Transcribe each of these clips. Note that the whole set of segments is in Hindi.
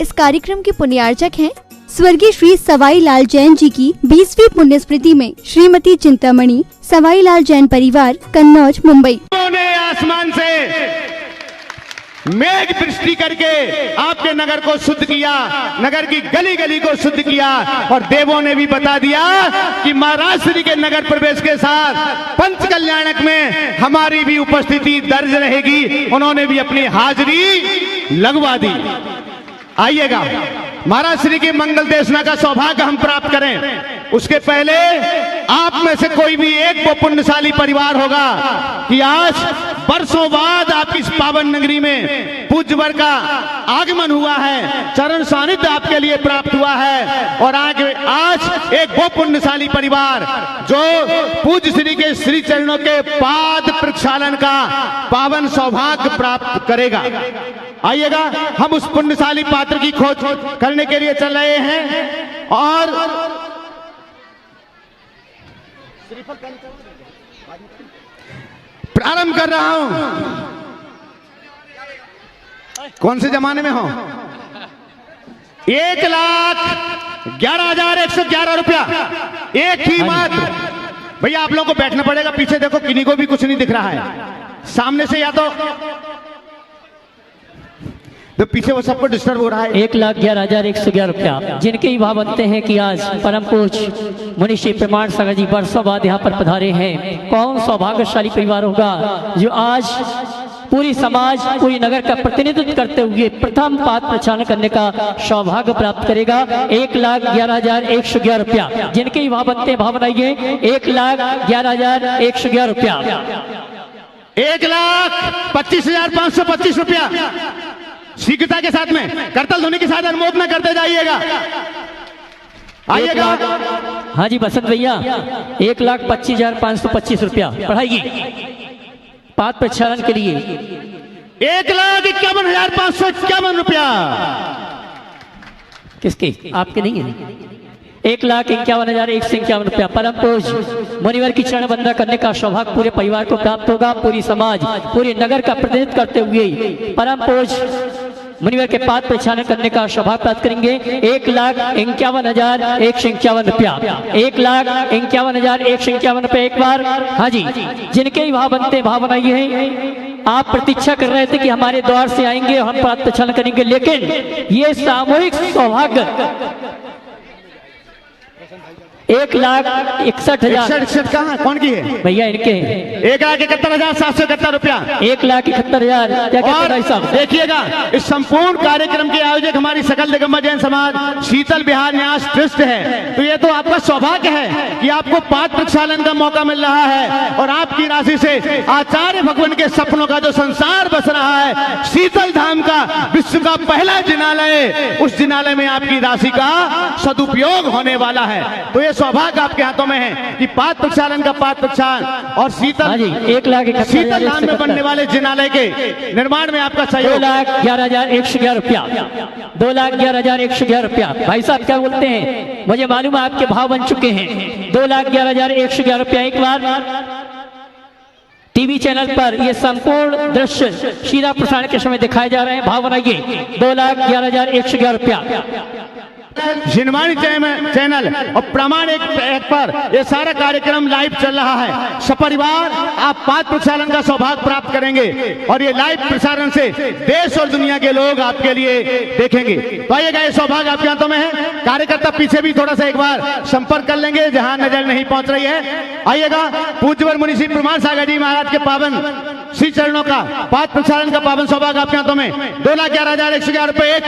इस कार्यक्रम के पुण्यार्चक हैं स्वर्गीय श्री सवाई लाल जैन जी की 20वीं पुण्य स्मृति में श्रीमती चिंतामणि सवाई लाल जैन परिवार, कन्नौज, मुंबई। उन्होंने आसमान से मेघ वृष्टि करके आपके नगर को शुद्ध किया, नगर की गली गली को शुद्ध किया, और देवों ने भी बता दिया कि महाराज श्री के नगर प्रवेश के साथ पंच कल्याणक में हमारी भी उपस्थिति दर्ज रहेगी। उन्होंने भी अपनी हाजिरी लगवा दी। आइएगा, महाराज श्री की मंगल देशना का सौभाग्य हम प्राप्त करें। उसके पहले आप में से कोई भी एक वो पुण्यशाली परिवार होगा कि आज वर्षों बाद आपकी इस पावन नगरी में पूज्यवर का आगमन हुआ है, चरण सानिध्य आपके लिए प्राप्त हुआ है। और आज एक वो पुण्यशाली परिवार जो पूज्य श्री के श्री चरणों के पाद प्रक्षालन का पावन सौभाग्य प्राप्त करेगा। आइएगा, हम उस पुण्यशाली पात्र की खोज करने के लिए चल रहे हैं और प्रारंभ कर रहा हूं। कौन से जमाने में हो? 1,11,111 रुपया, एक ही मात्र। भैया आप लोगों को बैठना पड़ेगा, पीछे देखो किन्हीं को भी कुछ नहीं दिख रहा है। सामने से या तो पीछे वो सबको डिस्टर्ब हो रहा है। 1,11,111 रुपया, जिनके ही भाव बनते हैं कि आज परम पूज्य मुनि श्री प्रमाण सागर जी वर्षों बाद यहाँ पर पधारे हैं। कौन सौभाग्यशाली परिवार होगा जो आज पूरी समाज, पूरी नगर का प्रतिनिधित्व करते हुए प्रथम पाद प्रचार करने का सौभाग्य प्राप्त करेगा। 1,11,111 रुपया, जिनके ही भाव बनते हैं भाव बनाइए। 1,11,111 रुपया, 1,25,525 रुपया। शीघ्रता के साथ में, करतल ध्वनि के साथ अनुमोदन करते जाइएगा। आइएगा। हाँ जी बसंत भैया, 1,25,525 रुपया पढ़ाइए पाद प्रक्षालन के लिए। 1,51,551 रुपया। किसके? आपके नहीं है? 1,51,151 रुपया परम पूज्य मुनिवर की चरण वंदना करने का सौभाग्य पूरे परिवार को प्राप्त होगा। पूरी समाज, पूरे नगर का प्रतिनिधित्व करते हुए परम पूज्य मुनिवर के पाद प्रचार करने का सौभाग्य प्राप्त करेंगे। 1,51,151 रुपया, 1,51,151 रुपया एक बार। हाँ जी, जिनके ही भाव बनते भाव बनाइए हैं। आप प्रतीक्षा कर रहे थे कि हमारे द्वार से आएंगे, हम पाद प्रचार करेंगे, लेकिन ये सामूहिक सौभाग्य 1,61,000 कहाँ कौन की है भैया? इनके 1,71,771 रुपया। 1,71,000। क्या कहते हैं साहब? देखिएगा, इस संपूर्ण कार्यक्रम के आयोजक हमारी सकल दिगंबर जैन समाज शीतल विहार न्यास ट्रस्ट है। तो ये तो आपका सौभाग्य है कि आपको पाद प्रक्षालन का मौका मिल रहा है और आपकी राशि से आचार्य भगवान के सपनों का जो संसार बस रहा है, शीतल धाम का विश्व का पहला जिनालय, उस जिनालय में आपकी राशि का सदुपयोग होने वाला है। तो ये सौभाग्य आपके हाथों में है कि पाद प्रक्षालन का पाद प्रक्षालन और शीतल धाम में बनने वाले जिनालय के निर्माण में आपका सहयोग। 2,11,111 रुपया, 2,11,111 रुपया। भाई साहब क्या बोलते हैं? मुझे मालूम है आपके भाव बन चुके हैं। 2,11,111 रुपया एक बार। टीवी चैनल पर ये संपूर्ण दृश्य सीधा प्रसारण के समय दिखाए जा रहे हैं। भाव बनाइए। 2,11,111 रुपया। जिनवाणी चैनल और प्रमाण एक पर ये सारा कार्यक्रम लाइव चल रहा है। सपरिवार आप पाद प्रक्षालन का सौभाग्य प्राप्त करेंगे और ये लाइव प्रसारण से देश और दुनिया के लोग आपके लिए देखेंगे। तो आइएगा, ये सौभाग्य आपके हाथों में है। कार्यकर्ता पीछे भी थोड़ा सा एक बार संपर्क कर लेंगे जहां नजर नहीं पहुंच रही है। आइएगा, पूज्यवर मुनि श्री प्रमाण सागर जी महाराज के पावन श्री चरणों का पाद प्रक्षालन का पावन सौभाग्य आपके हाथों में। 2,11,111 रुपये एक,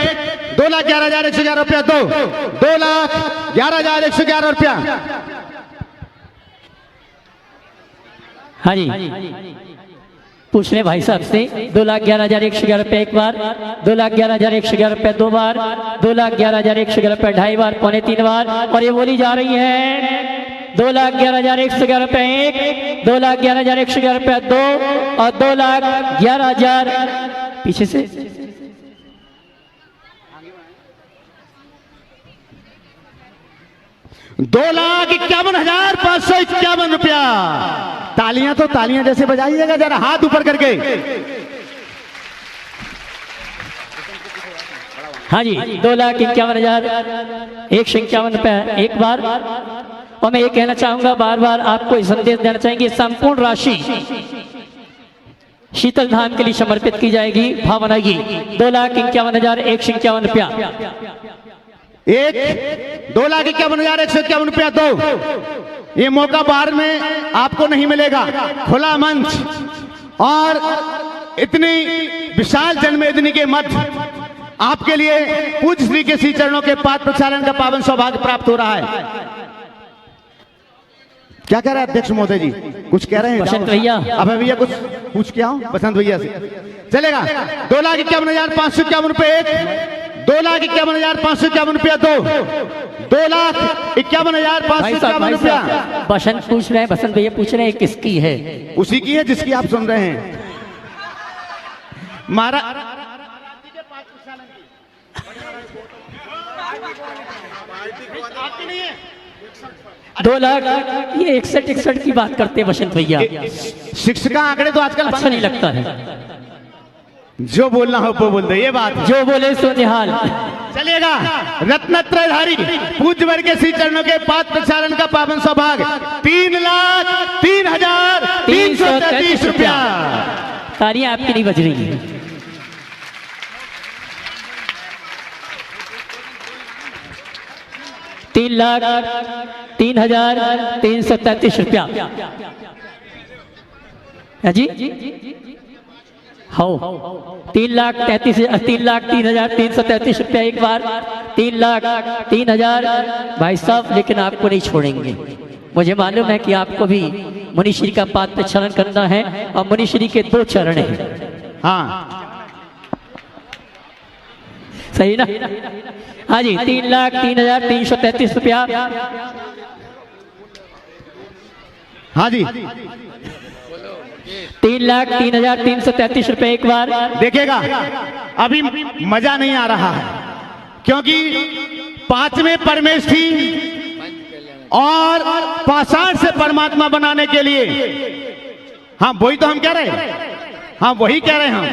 2,11,111 रुपया दो, 2,11,111 रुपया। हाँ जी, पूछ ले भाई साहब से। 2,11,111 रुपया एक बार, 2,11,111 रुपया दो बार, 2,11,111 रुपया ढाई बार, पौने तीन बार। और ये बोली जा रही है 2,11,111 रुपया एक, 2,11,111 रुपया दो और 2,11,000 पीछे से 2,51,551 रुपया। तालियां तो तालियां जैसे बजाइएगा, जरा हाथ ऊपर करके। हाँ जी, 2,51,151 एक बार। और मैं ये कहना चाहूंगा, बार बार आपको संदेश देना चाहेंगे, संपूर्ण राशि शीतल धाम के लिए समर्पित की जाएगी। भावनागी 2,51,151 एक 2,51,151 दो। ये मौका बाहर में आपको नहीं मिलेगा। खुला मंच और इतनी विशाल जनमेदिनी के मध्य आपके लिए पूज्य श्री के श्री चरणों के पाद प्रक्षालन का पावन सौभाग्य प्राप्त हो रहा है। क्या कह रहे हैं अध्यक्ष महोदय जी? कुछ कह रहे हैं बसंत भैया? अब भैया कुछ पूछ के आओ बसंत भैया से। चलेगा 2,51,551 एक, 2,51,551 दो, 2,51,551 रुपया। बसंत पूछ रहे हैं, बसंत भैया पूछ रहे हैं किसकी है? उसी की है जिसकी आप सुन रहे हैं। मारा 2 लाख, ये 61 की बात करते हैं बसंत भैया। शिक्षिका आंकड़े तो आजकल अच्छा नहीं लगता है। जो बोलना हो वो बोल दे, ये बात जो बोले सो निहाल। चलेगा रत्नत्रयधारी पूज्य वर्ग के श्री चरणों के पाद प्रक्षालन का पावन सौभाग्य 3,03,333 रुपया। तालियां आपकी नहीं बज रही है। 3,03,333 रुपया। जी हो 3,03,333 रुपया एक बार। 3,03,000 भाई साहब, लेकिन आपको नहीं छोड़ेंगे। मुझे मालूम है कि आपको भी मुनिश्री का पाद प्रक्षालन करना है और मुनिश्री के 2 चरण हैं। हाँ सही ना? हाँ जी, 3,03,333 रुपया। हाँ जी, 3,03,333 रुपए एक बार। देखिएगा अभी मजा नहीं आ रहा है, क्योंकि 5वें परमेश थी और पाषाण से परमात्मा बनाने के लिए। हाँ वही तो हम कह रहे हैं, हाँ वही कह रहे हैं हम।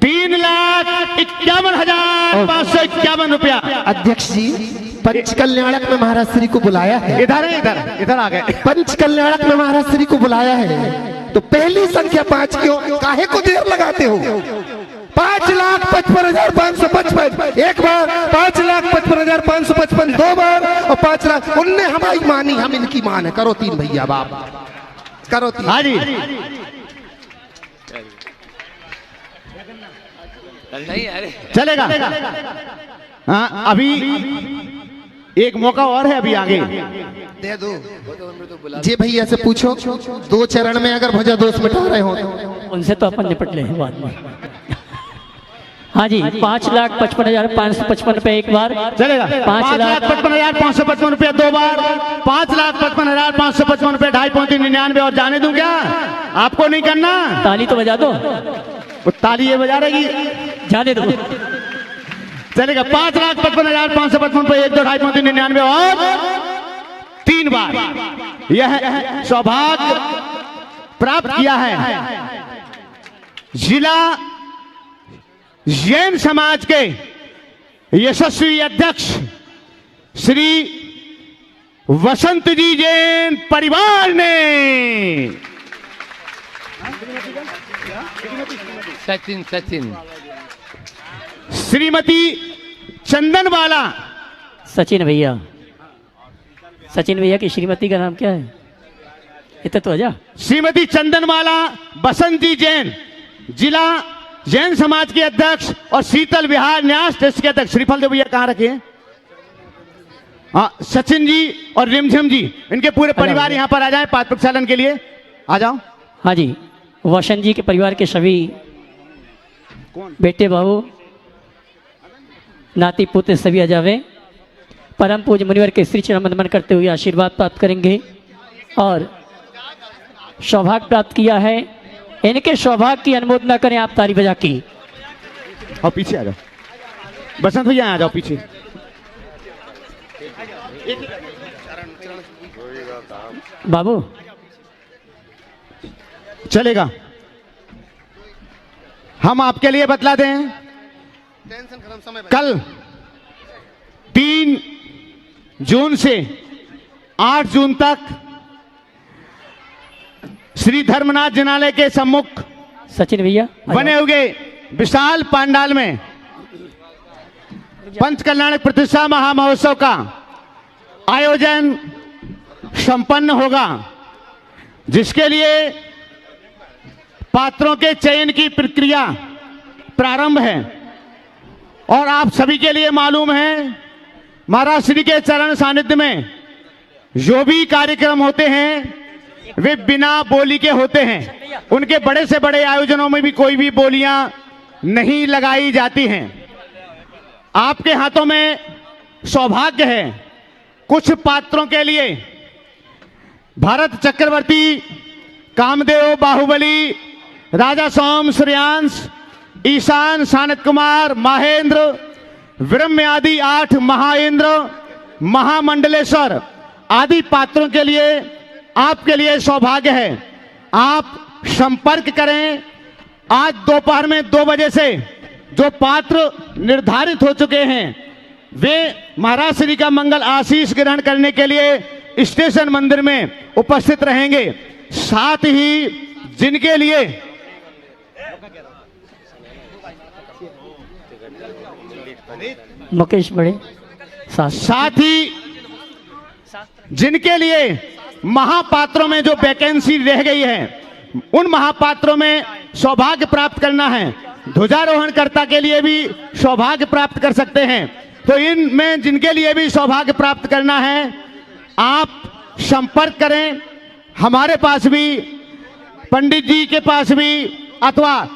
3,51,551 रुपया। अध्यक्ष जी, पंच कल्याणक में महाराज श्री को बुलाया है। इधर है, इधर आ गए। पंच कल्याणक में महाराज श्री को बुलाया है, तो पहली संख्या 5 क्यों, काहे को देर लगाते हो? 5,55,555 एक बार, 5,55,555 2 बार, और 5 लाख। उनने हमारी मानी, हम इनकी मान है। करो 3 भैया बाप, करो 3। हाँ जी, चलेगा। हाँ अभी एक मौका और है, अभी आगे दे दो जी। भैया से पूछो, 2 चरण में अगर भुजा दोष मिटा रहे हो उनसे तो अपन निपट ले बाद में। हाँ जी, 5,55,555 रुपए एक बार। चलेगा। 5,55,555 रुपया 2 बार, 5,55,555 रुपया 2.5 और जाने दूं क्या? आपको नहीं करना। ताली तो बजा दो। वो ताली ये बजा रहेगी, जाने दो। चलेगा। 5,55,555 रुपये 1, 2, 2.5 और 3 बार यह सौभाग्य प्राप्त किया है जिला जैन समाज के यशस्वी अध्यक्ष श्री वसंत जी जैन परिवार ने। सचिन श्रीमती चंदनवाला। सचिन भैया की श्रीमती का नाम क्या है? इतना तो आजा। श्रीमती चंदनवाला बसंत जी जैन, जिला जैन समाज के अध्यक्ष और शीतल विहार न्यास ट्रस्ट के अध्यक्ष। श्रीफल देव भैया कहाँ रखे हैं? हाँ, सचिन जी और रिमझिम जी, इनके पूरे परिवार यहाँ पर आ जाएं पाद प्रक्षालन के लिए। आ जाओ। हाँ जी, वसंत जी के परिवार के सभी बेटे बहू नाती पुत्र सभी आ जावे। परम पूज्य मुनिवर के श्री चरण वंदन करते हुए आशीर्वाद प्राप्त करेंगे और सौभाग्य प्राप्त किया है। इनके सौभाग्य की अनुमोदना करें आप ताली बजा की। और पीछे आ जाओ, बसंत भैया आ जाओ पीछे। बाबू चलेगा। हम आपके लिए बतला दें कल 3 जून से 8 जून तक श्री धर्मनाथ जिनालय के सम्मुख सचिन भैया बने हुए विशाल पंडाल में पंच कल्याणक प्रतिष्ठा महामहोत्सव का आयोजन संपन्न होगा, जिसके लिए पात्रों के चयन की प्रक्रिया प्रारंभ है। और आप सभी के लिए मालूम है, महाराज श्री के चरण सानिध्य में जो भी कार्यक्रम होते हैं वे बिना बोली के होते हैं। उनके बड़े से बड़े आयोजनों में भी कोई भी बोलियां नहीं लगाई जाती हैं। आपके हाथों में सौभाग्य है, कुछ पात्रों के लिए भरत चक्रवर्ती, कामदेव बाहुबली, राजा सोम सूर्यांश, ईशान सानत कुमार, महेंद्र, विरम्य आदि 8 महाइंद्र, महामंडलेश्वर आदि पात्रों के लिए आपके लिए सौभाग्य है। आप संपर्क करें। आज दोपहर में 2 बजे से जो पात्र निर्धारित हो चुके हैं वे महाराज श्री का मंगल आशीष ग्रहण करने के लिए स्टेशन मंदिर में उपस्थित रहेंगे। साथ ही जिनके लिए मुकेश बड़े साथ ही जिनके लिए महापात्रों में जो वैकेंसी रह गई है उन महापात्रों में सौभाग्य प्राप्त करना है। ध्वजारोहणकर्ता के लिए भी सौभाग्य प्राप्त कर सकते हैं। तो इनमें जिनके लिए भी सौभाग्य प्राप्त करना है आप संपर्क करें। हमारे पास भी, पंडित जी के पास भी, अथवा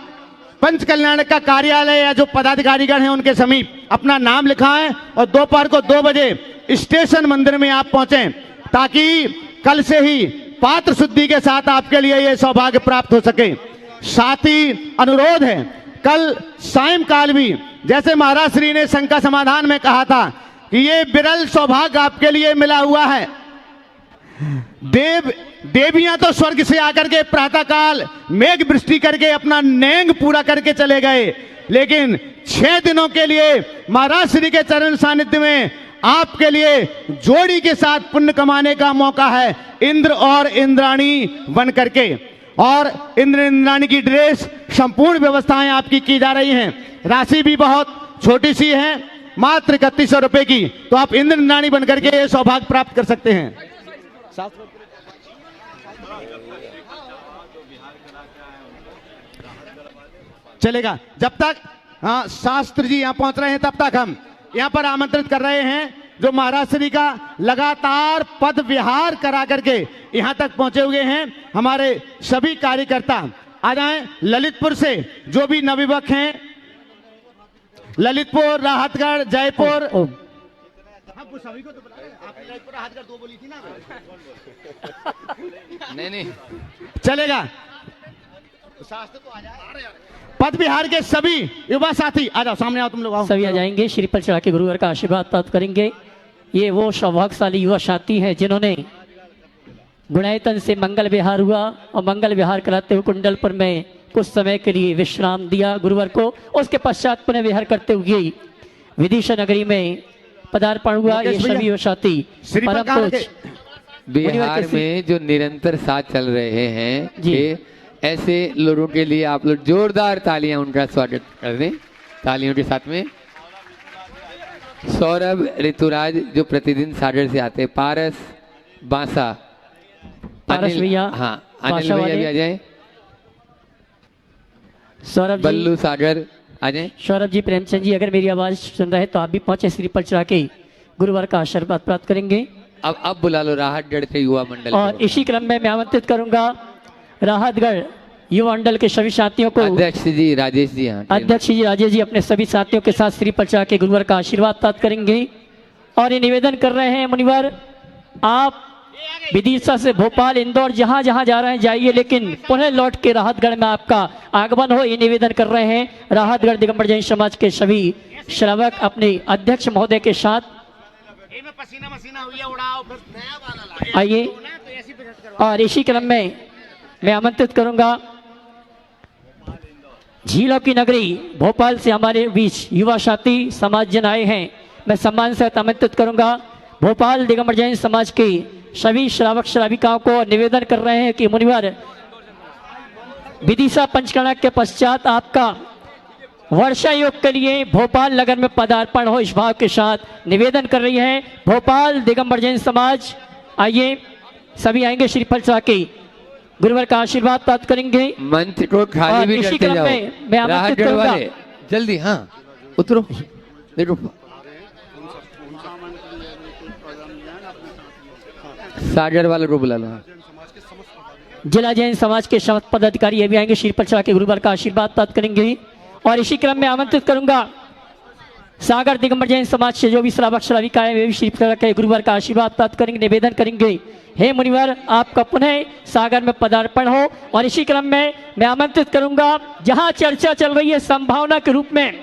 पंच कल्याण का कार्यालय या जो पदाधिकारीगण हैं उनके समीप अपना नाम लिखाएं और दोपहर को 2 बजे स्टेशन मंदिर में आप पहुंचें, ताकि कल से ही पात्र शुद्धि के साथ आपके लिए यह सौभाग्य प्राप्त हो सके। साथ ही अनुरोध है, कल सायंकाल भी जैसे महाराज श्री ने शंका समाधान में कहा था कि ये विरल सौभाग्य आपके लिए मिला हुआ है। देवियां तो स्वर्ग से आकर के प्रातःकाल मेघ वृष्टि करके अपना नेंग पूरा करके चले गए, लेकिन 6 दिनों के लिए महाराज श्री के चरण सानिध्य में आपके लिए जोड़ी के साथ पुण्य कमाने का मौका है, इंद्र और इंद्राणी बन करके। और इंद्र इंद्राणी की ड्रेस संपूर्ण व्यवस्थाएं आपकी की जा रही हैं। राशि भी बहुत छोटी सी है, मात्र 3100 रुपए की। तो आप इंद्र इंद्राणी बन करके ये सौभाग्य प्राप्त कर सकते हैं। चलेगा जब तक शास्त्र जी यहाँ पहुंच रहे हैं, तब तक हम यहाँ पर आमंत्रित कर रहे हैं जो महाराज श्री का लगातार पद विहार करा करके यहाँ तक पहुंचे हुए हैं हमारे सभी कार्यकर्ता। आ जाएं ललितपुर से जो भी नवयुवक हैं, ललितपुर, राहतगढ़, जयपुर। सभी को तो आपने ललितपुर राहतगढ़ 2 बोली थी ना। नहीं चलेगा। शास्त्र तो आ जाए। पद विहार के सभी युवा साथी आ जाओ, सामने आओ, तुम लोग आओ। सभी आ जाएंगे, श्रीफल चढ़ा के गुरुवर का आशीर्वाद प्राप्त करेंगे। ये वो सौभाग्यशाली युवा साथी हैं जिन्होंने गुणायतन से मंगल विहार हुआ और मंगल विहार कराते हुए कुंडलपुर में कुछ समय के लिए विश्राम दिया गुरुवर को। उसके पश्चात पुनः विहार करते हुए विदिशा नगरी में पदार्पण हुआ। ये सभी युवा साथी बिहार में जो निरंतर साथ चल रहे हैं ये ऐसे लोगों के लिए आप लोग जोरदार तालियां उनका स्वागत कर दें। तालियों के साथ में सौरभ, ऋतुराज जो प्रतिदिन सागर से आते हैं, पारस, बांसा, पारस भैया, हाँ अनिल भैया भी आ जाए, सौरभ, बल्लू, सागर आ जाए। सौरभ जी, प्रेमचंद जी, अगर मेरी आवाज सुन रहे तो आप भी पहुंचे, श्रीफल चढ़ा के गुरुवार का आशीर्वाद प्राप्त करेंगे। अब बुला लो राहतगढ़ के युवा मंडल। और इसी क्रम में मैं आमंत्रित करूंगा राहतगढ़ युवा मंडल के सभी साथियों को। अध्यक्ष जी राजेश जी, अध्यक्ष जी राजेश जी अपने सभी साथियों के साथ श्रीफल चढ़ा के गुरुवार का आशीर्वाद प्राप्त करेंगे। और ये निवेदन कर रहे हैं मुनिवर, आप विदिशा से भोपाल, इंदौर जहां जहां जा रहे हैं जाइए, लेकिन पुनः लौट के राहतगढ़ में आपका आगमन हो, ये निवेदन कर रहे हैं राहतगढ़ दिगंबर जैन समाज के सभी श्रावक अपने अध्यक्ष महोदय के साथ। आइए। और इसी क्रम में मैं आमंत्रित करूंगा झीलों की नगरी भोपाल से हमारे बीच युवा साथी समाज जन आए हैं। मैं सम्मान से आमंत्रित करूंगा भोपाल दिगंबर जैन समाज की सभी श्रावक श्राविकाओं को निवेदन कर रहे हैं कि मुनिवर विदिशा पंचकर्णक के पश्चात आपका वर्षा योग के लिए भोपाल नगर में पदार्पण हो, इस भाव के साथ निवेदन कर रही है भोपाल दिगंबर जैन समाज। आइए सभी आएंगे श्रीफल चढ़ा के गुरुवर का आशीर्वाद प्राप्त करेंगे। मंच को खाली भी इसी करते क्रम जाओ, में मैं राहत आमंत्रित गढ़ करूंगा वाले जल्दी, हाँ उतरो, देखो सागर वाले को बुला लो। हाँ। जिला जैन समाज के समस्त पदाधिकारी ये भी आएंगे श्रीफल चढ़ा के गुरुवर का आशीर्वाद प्राप्त करेंगे। और इसी क्रम में आमंत्रित करूंगा सागर दिगंबर जैन समाज से जो भी श्रावक श्राविका है वे भी श्रीफल चढ़ा के गुरुवर का आशीर्वाद प्राप्त करेंगे, निवेदन करेंगे हे मुनिवर आपका पुनः सागर में पदार्पण हो। और इसी क्रम में मैं आमंत्रित करूंगा जहां चर्चा चल रही है संभावना के रूप में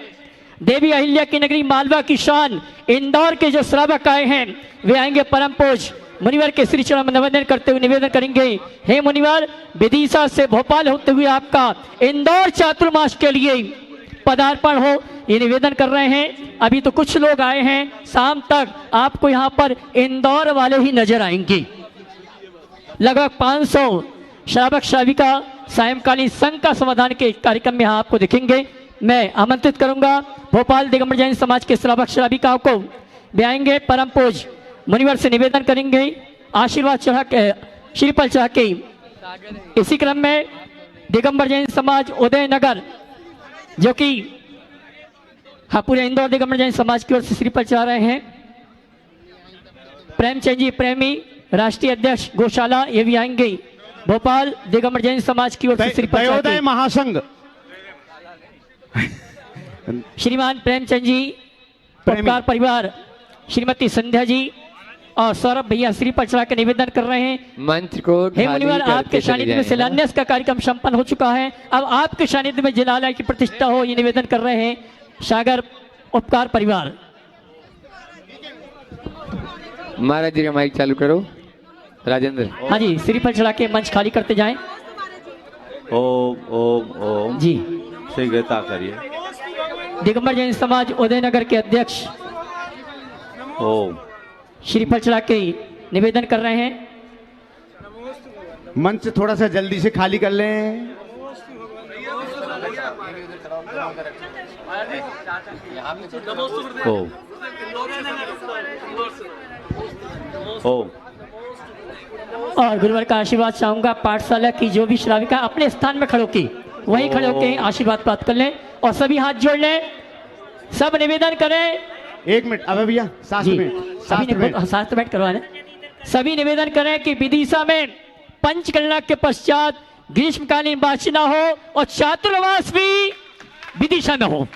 देवी अहिल्या की नगरी मालवा की शान इंदौर के जो श्रावक आए हैं वे आएंगे परम पूज मुनिवर के श्री चरण में निवेदन करते हुए निवेदन करेंगे हे मुनिवर विदिशा से भोपाल होते हुए आपका इंदौर चातुर्मास के लिए पदार्पण हो, ये निवेदन कर रहे हैं। अभी तो कुछ लोग आए हैं, शाम तक आपको यहाँ पर इंदौर वाले ही नजर आएंगे। लगभग 500 श्रावक श्राविका सायंकालीन संघ का समाधान के कार्यक्रम में यहाँ आपको दिखेंगे। मैं आमंत्रित करूंगा भोपाल दिगंबर जैन समाज के श्रावक श्राविकाओं को वे आएंगे परम पूज मुनिवर से निवेदन करेंगे आशीर्वाद चढ़ा के श्रीफल चढ़ा के। इसी क्रम में दिगंबर जैन समाज उदयनगर जो कि हाँ पूरे इंदौर दिगंबर जैन समाज की ओर से श्रीफल चढ़ा रहे हैं प्रेमचंद जी प्रेमी राष्ट्रीय अध्यक्ष गौशाला ये भी आएंगे भोपाल दिगंबर जैन समाज की ओर से श्रीफल चढ़ा दयोदय के। महासंघ श्रीमान प्रेमचंद जी उपकार परिवार श्रीमती संध्या जी और सौरभ भैया श्रीफल चढ़ा के निवेदन कर रहे हैं मंच को हे खाली मुनिवर करते आपके चले सानिध्य में जाएं, शिलान्यास का कार्यक्रम संपन्न हो चुका है। अब आपके सानिध्य में जलालय की प्रतिष्ठा हो ये निवेदन कर रहे हैं सागर उपकार परिवार। हाँ। महाराज जी का माइक चालू करो राजेंद्र। हाँ जी श्रीफल चढ़ा के मंच खाली करते जाएं ओम ओम ओम जी। शीघ्रता करिए। दिगंबर जैन समाज उदयनगर के अध्यक्ष ओम श्रीफल चढ़ा के निवेदन कर रहे हैं मंच थोड़ा सा जल्दी से खाली कर लें। ओम ओम और गुरुवर का आशीर्वाद चाहूंगा पाठशाला की जो भी श्राविका अपने स्थान में खड़ो की वहीं खड़े होकर आशीर्वाद प्राप्त कर लें और सभी हाथ जोड़ लें, सब निवेदन करें। एक मिनट अबे भैया जी सभी शास्त्र भेंट करवा लें। सभी निवेदन करें कि विदिशा में पंचकर्णक के पश्चात ग्रीष्मकालीन वाचना हो और चातुर्मास भी विदिशा में हो।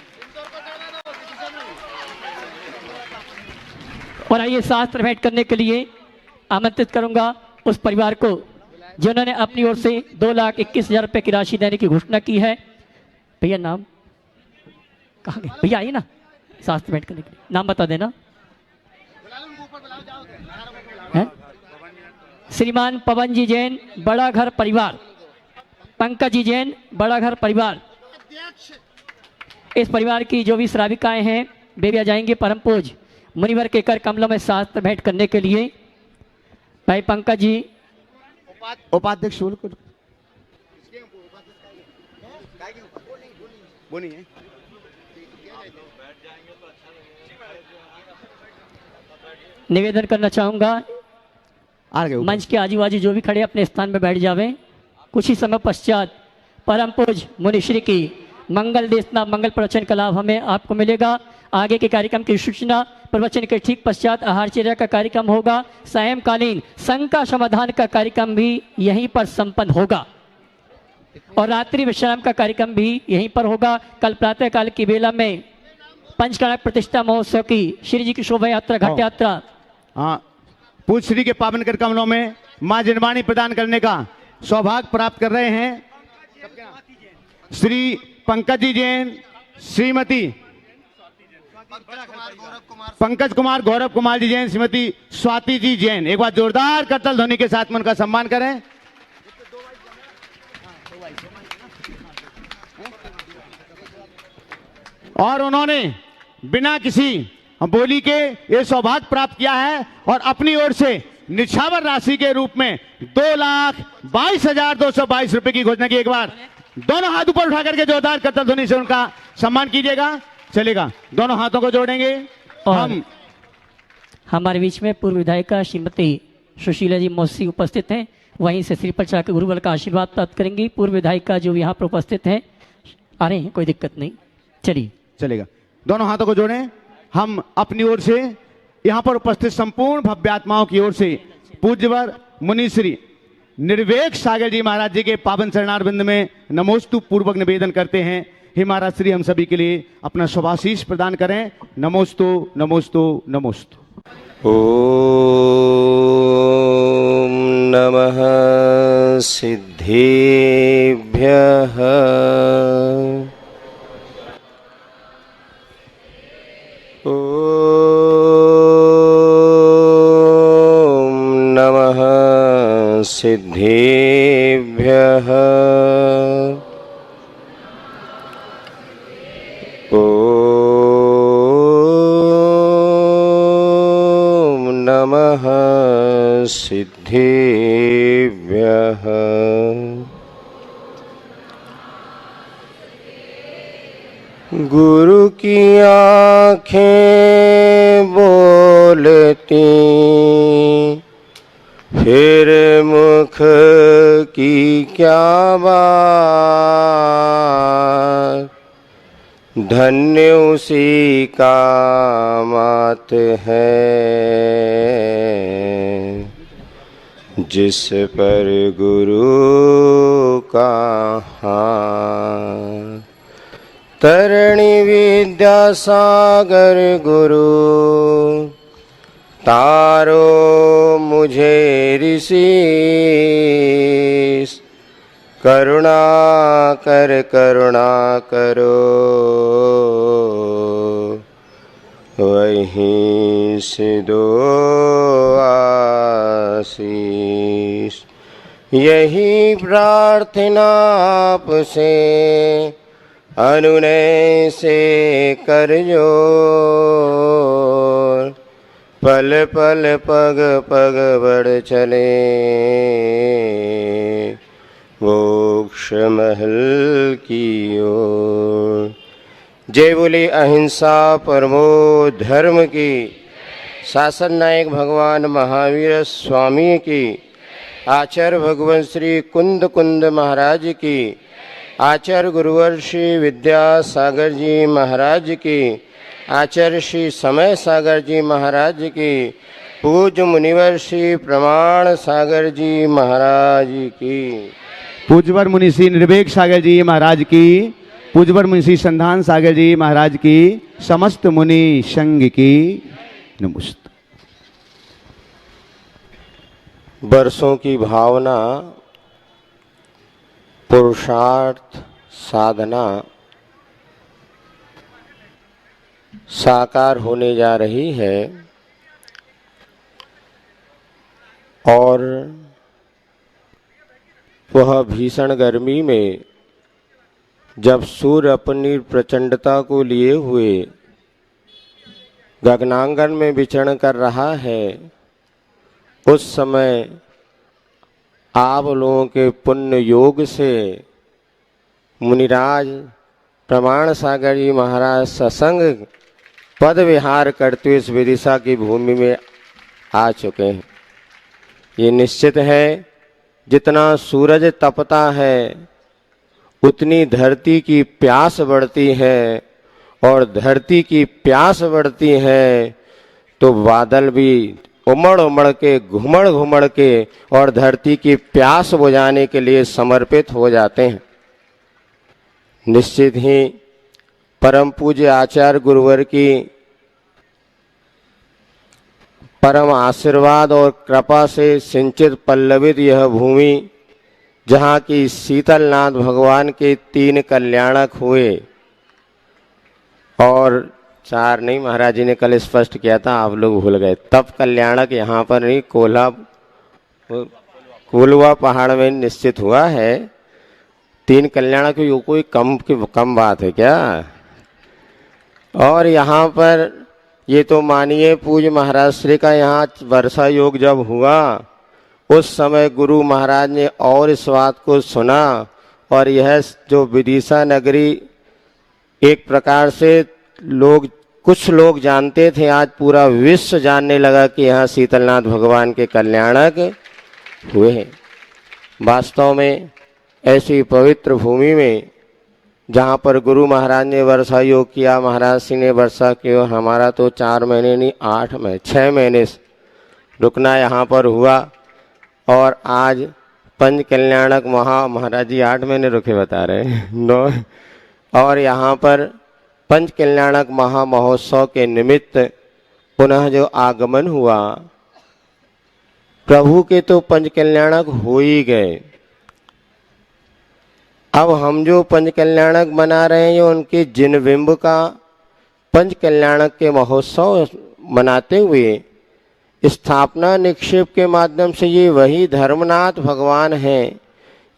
और आइए शास्त्र भेंट करने के लिए आमंत्रित करूंगा उस परिवार को जिन्होंने अपनी ओर से 2,21,000 रुपए की राशि देने की घोषणा की है। भैया नाम कहाँ गए? भैया आइए ना शास्त्र भेंट करने के लिए, नाम बता देना। है श्रीमान पवन जी जैन बड़ा घर परिवार, पंकज जी जैन बड़ा घर परिवार। इस परिवार की जो भी श्राविकाएं हैं वे भी आ जाएंगे परम पूज मुनिवर के कर कमलों में शास्त्र भेंट करने के लिए। भाई पंकज जी उपाध्यक्ष वो नहीं है। निवेदन करना चाहूंगा मंच के आजू बाजू जो भी खड़े अपने स्थान में बैठ जावें। कुछ ही समय पश्चात परम पूज मुनिश्री की मंगल देशना मंगल प्रवचन का लाभ हमें आपको मिलेगा। आगे के कार्यक्रम की सूचना प्रवचन के ठीक पश्चात आहारचर्या का कार्यक्रम होगा। सायंकालीन संघ का समाधान का कार्यक्रम भी यहीं पर संपन्न होगा और रात्रि विश्राम का कार्यक्रम भी यहीं पर होगा। कल प्रातः काल की बेला में पंचकर्णक प्रतिष्ठा महोत्सव की श्री जी की शोभा यात्रा घाट यात्रा हाँ पूज श्री के पावन कर कमलों में मां जिनवाणी प्रदान करने का सौभाग्य प्राप्त कर रहे हैं श्री पंकज जी जैन, श्रीमती पंकज कुमार गौरव कुमार जी जैन, श्रीमती स्वाति जी जैन। एक बार जोरदार करताल ध्वनि के साथ में उनका सम्मान करें। और उन्होंने बिना किसी बोली के ये सौभाग्य प्राप्त किया है और अपनी ओर से निछावर राशि के रूप में 2,22,222 रुपए की घोषणा की। एक बार दोनों हाथ ऊपर उठा करके जोरदार करतल ध्वनि से उनका सम्मान कीजिएगा। चलेगा, दोनों हाथों को जोड़ेंगे। और हमारे बीच में पूर्व विधायिका श्रीमती सुशीला जी मौसी उपस्थित हैं, वहीं से श्रीफल चढ़ाकर गुरुबल का आशीर्वाद प्राप्त करेंगी। पूर्व विधायिका जो यहाँ पर उपस्थित हैं आ रहे हैं, कोई दिक्कत नहीं, चलिए। चलेगा, दोनों हाथों को जोड़ें। हम अपनी ओर से यहाँ पर उपस्थित संपूर्ण भव्यात्माओं की ओर से पूज्यवर मुनिश्री निर्वेक सागर जी महाराज जी के पावन चरणारविंद में नमोस्तु पूर्वक निवेदन करते हैं। हे महाराज श्री हम सभी के लिए अपना शुभाशीष प्रदान करें। नमोस्तु नमोस्तु नमोस्तु। ओम नमः सिद्धेभ्यः। ओम नमः सिद्धेभ्यः। ओम नमः सिद्धेभ्यः। गुरु की आँखें बोलती फिर मुख की क्या बात, धन्य उसी का मात है जिस पर गुरु का हाथ। तरणी विद्या सागर गुरु तारो मुझे ऋषि, करुणा करो वहीं से दो आशीष। यही प्रार्थना आपसे अनुनय से कर जोर, पल पल पग पग बढ़ चले मोक्ष महल की ओर। जय बोले अहिंसा परमो धर्म की, शासन नायक भगवान महावीर स्वामी की, आचार्य भगवान श्री कुंद कुंद महाराज की, आचार्य गुरुवर श्री विद्यासागर जी महाराज की, आचार्य श्री समय सागर जी महाराज की, पूज्य मुनिवर श्री प्रमाण सागर जी महाराज की, पूज्यवर मुनि श्री निर्वेक सागर जी महाराज की, पूज्यवर मुनि श्री संधान सागर जी महाराज की, समस्त मुनि संघ की नमस्ते। वर्षों की भावना, पुरुषार्थ, साधना साकार होने जा रही है और वह भीषण गर्मी में जब सूर्य अपनी प्रचंडता को लिए हुए गगनांगन में विचरण कर रहा है, उस समय आप लोगों के पुण्य योग से मुनिराज प्रमाण सागर जी महाराज सत्संग पद विहार करते हुए इस विदिशा की भूमि में आ चुके हैं। ये निश्चित है, जितना सूरज तपता है उतनी धरती की प्यास बढ़ती है, और धरती की प्यास बढ़ती है तो बादल भी उमड़ उमड़ के घुमड़ घुमड़ के और धरती की प्यास बुझाने के लिए समर्पित हो जाते हैं। निश्चित ही परम पूज्य आचार्य गुरुवर की परम आशीर्वाद और कृपा से सिंचित पल्लवित यह भूमि, जहाँ की शीतलनाथ भगवान के 3 कल्याणक हुए, और 4 नहीं, महाराज जी ने कल स्पष्ट किया था, आप लोग भूल गए। तब कल्याणक यहाँ पर नहीं, कोलवा पहाड़ में निश्चित हुआ है। 3 कल्याणक कोई कम बात है क्या? और यहाँ पर ये तो मानिए पूज्य महाराज श्री का यहाँ वर्षा योग जब हुआ उस समय गुरु महाराज ने और इस बात को सुना और यह जो विदिशा नगरी एक प्रकार से कुछ लोग जानते थे, आज पूरा विश्व जानने लगा कि यहाँ शीतलनाथ भगवान के कल्याणक हुए हैं। वास्तव में ऐसी पवित्र भूमि में जहाँ पर गुरु महाराज ने वर्षा योग किया, महाराज श्री ने वर्षा किया, हमारा तो 4 महीने नहीं 8 महीने 6 महीने रुकना यहाँ पर हुआ और आज पंच कल्याणक महाराज जी 8 महीने रुके बता रहे हैं 9 और यहाँ पर पंच कल्याणक महा महोत्सव के निमित्त पुनः जो आगमन हुआ, प्रभु के तो पंच कल्याणक हो ही गए। अब हम जो पंच कल्याणक मना रहे हैं उनके जिन बिंब का पंच कल्याणक के महोत्सव मनाते हुए स्थापना निक्षेप के माध्यम से ये वही धर्मनाथ भगवान हैं,